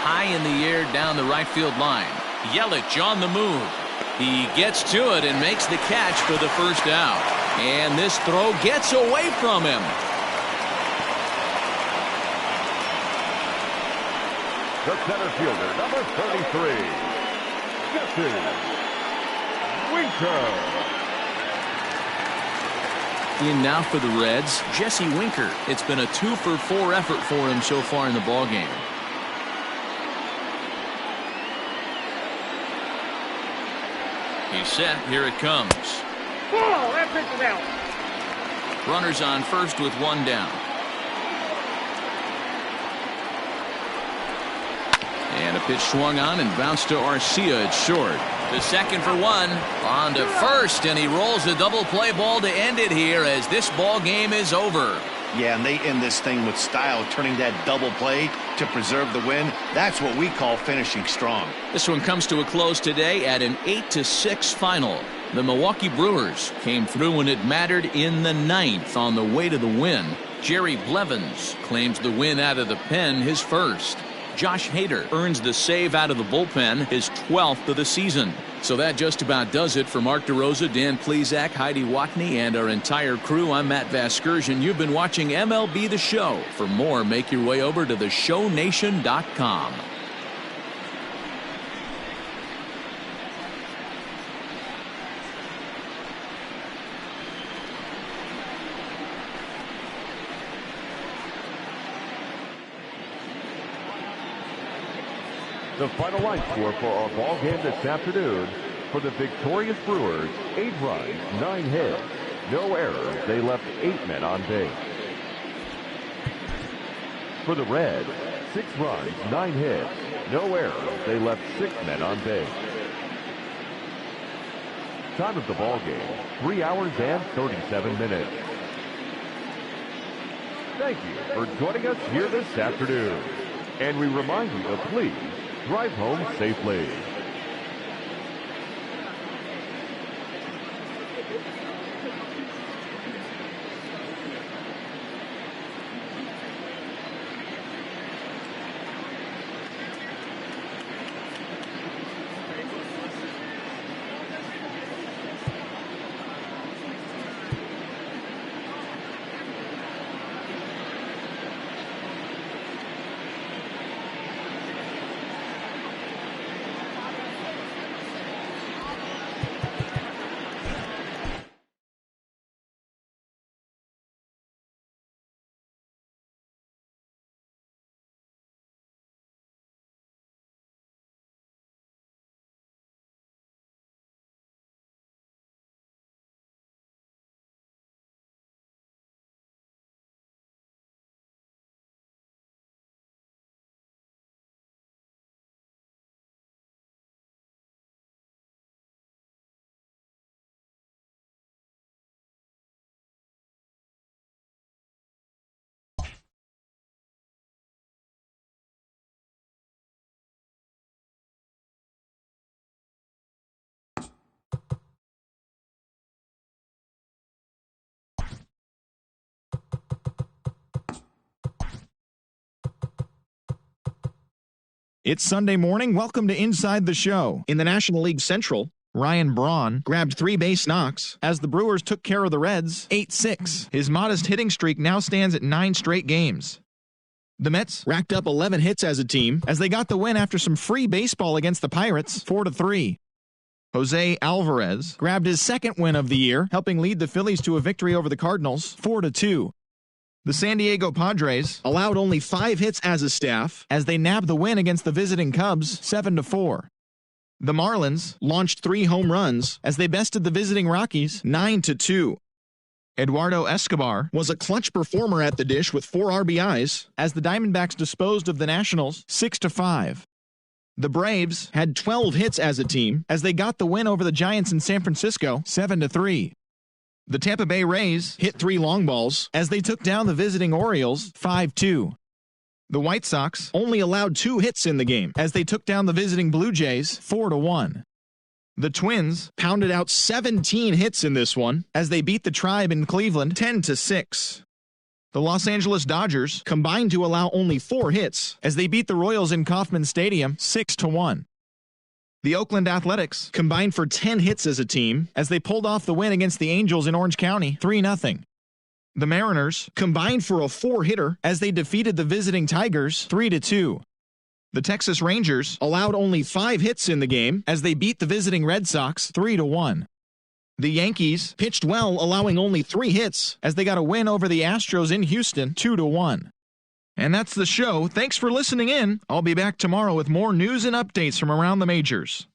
High in the air down the right field line. Yelich on the move. He gets to it and makes the catch for the first out. And this throw gets away from him. The center fielder, number 33, Jesse Winker. In now for the Reds, Jesse Winker. It's been a 2-for-4 effort for him so far in the ballgame. He's set. Here it comes. Whoa, that pitch is out. Runners on first with one down. And a pitch swung on and bounced to Arcia. It's short. To second for one. On to first, and he rolls a double play ball to end it here as this ball game is over. Yeah, and they end this thing with style, turning that double play to preserve the win. That's what we call finishing strong. This one comes to a close today at an 8-6 final. The Milwaukee Brewers came through when it mattered in the ninth on the way to the win. Jerry Blevins claims the win out of the pen, his first. Josh Hader earns the save out of the bullpen, his 12th of the season. So that just about does it for Mark DeRosa, Dan Plesac, Heidi Watney, and our entire crew. I'm Matt Vasgersian. You've been watching MLB The Show. For more, make your way over to theshownation.com. The final line score for our ball game this afternoon: for the victorious Brewers, 8 runs, 9 hits, no errors. They left 8 men on base. For the Reds, 6 runs, 9 hits, no errors. They left 6 men on base. Time of the ball game: 3 hours and 37 minutes. Thank you for joining us here this afternoon, and we remind you to please drive home safely. It's Sunday morning. Welcome to Inside the Show. In the National League Central, Ryan Braun grabbed 3 base knocks as the Brewers took care of the Reds 8-6. His modest hitting streak now stands at 9 straight games. The Mets racked up 11 hits as a team as they got the win after some free baseball against the Pirates 4-3. Jose Alvarez grabbed his second win of the year, helping lead the Phillies to a victory over the Cardinals 4-2. The San Diego Padres allowed only 5 hits as a staff as they nabbed the win against the visiting Cubs 7-4. The Marlins launched 3 home runs as they bested the visiting Rockies 9-2. Eduardo Escobar was a clutch performer at the dish with 4 RBIs as the Diamondbacks disposed of the Nationals 6-5. The Braves had 12 hits as a team as they got the win over the Giants in San Francisco 7-3. The Tampa Bay Rays hit 3 long balls as they took down the visiting Orioles 5-2. The White Sox only allowed 2 hits in the game as they took down the visiting Blue Jays 4-1. The Twins pounded out 17 hits in this one as they beat the Tribe in Cleveland 10-6. The Los Angeles Dodgers combined to allow only 4 hits as they beat the Royals in Kauffman Stadium 6-1. The Oakland Athletics combined for 10 hits as a team as they pulled off the win against the Angels in Orange County 3-0. The Mariners combined for a 4-hitter as they defeated the visiting Tigers 3-2. The Texas Rangers allowed only 5 hits in the game as they beat the visiting Red Sox 3-1. The Yankees pitched well, allowing only 3 hits as they got a win over the Astros in Houston 2-1. And that's the show. Thanks for listening in. I'll be back tomorrow with more news and updates from around the majors.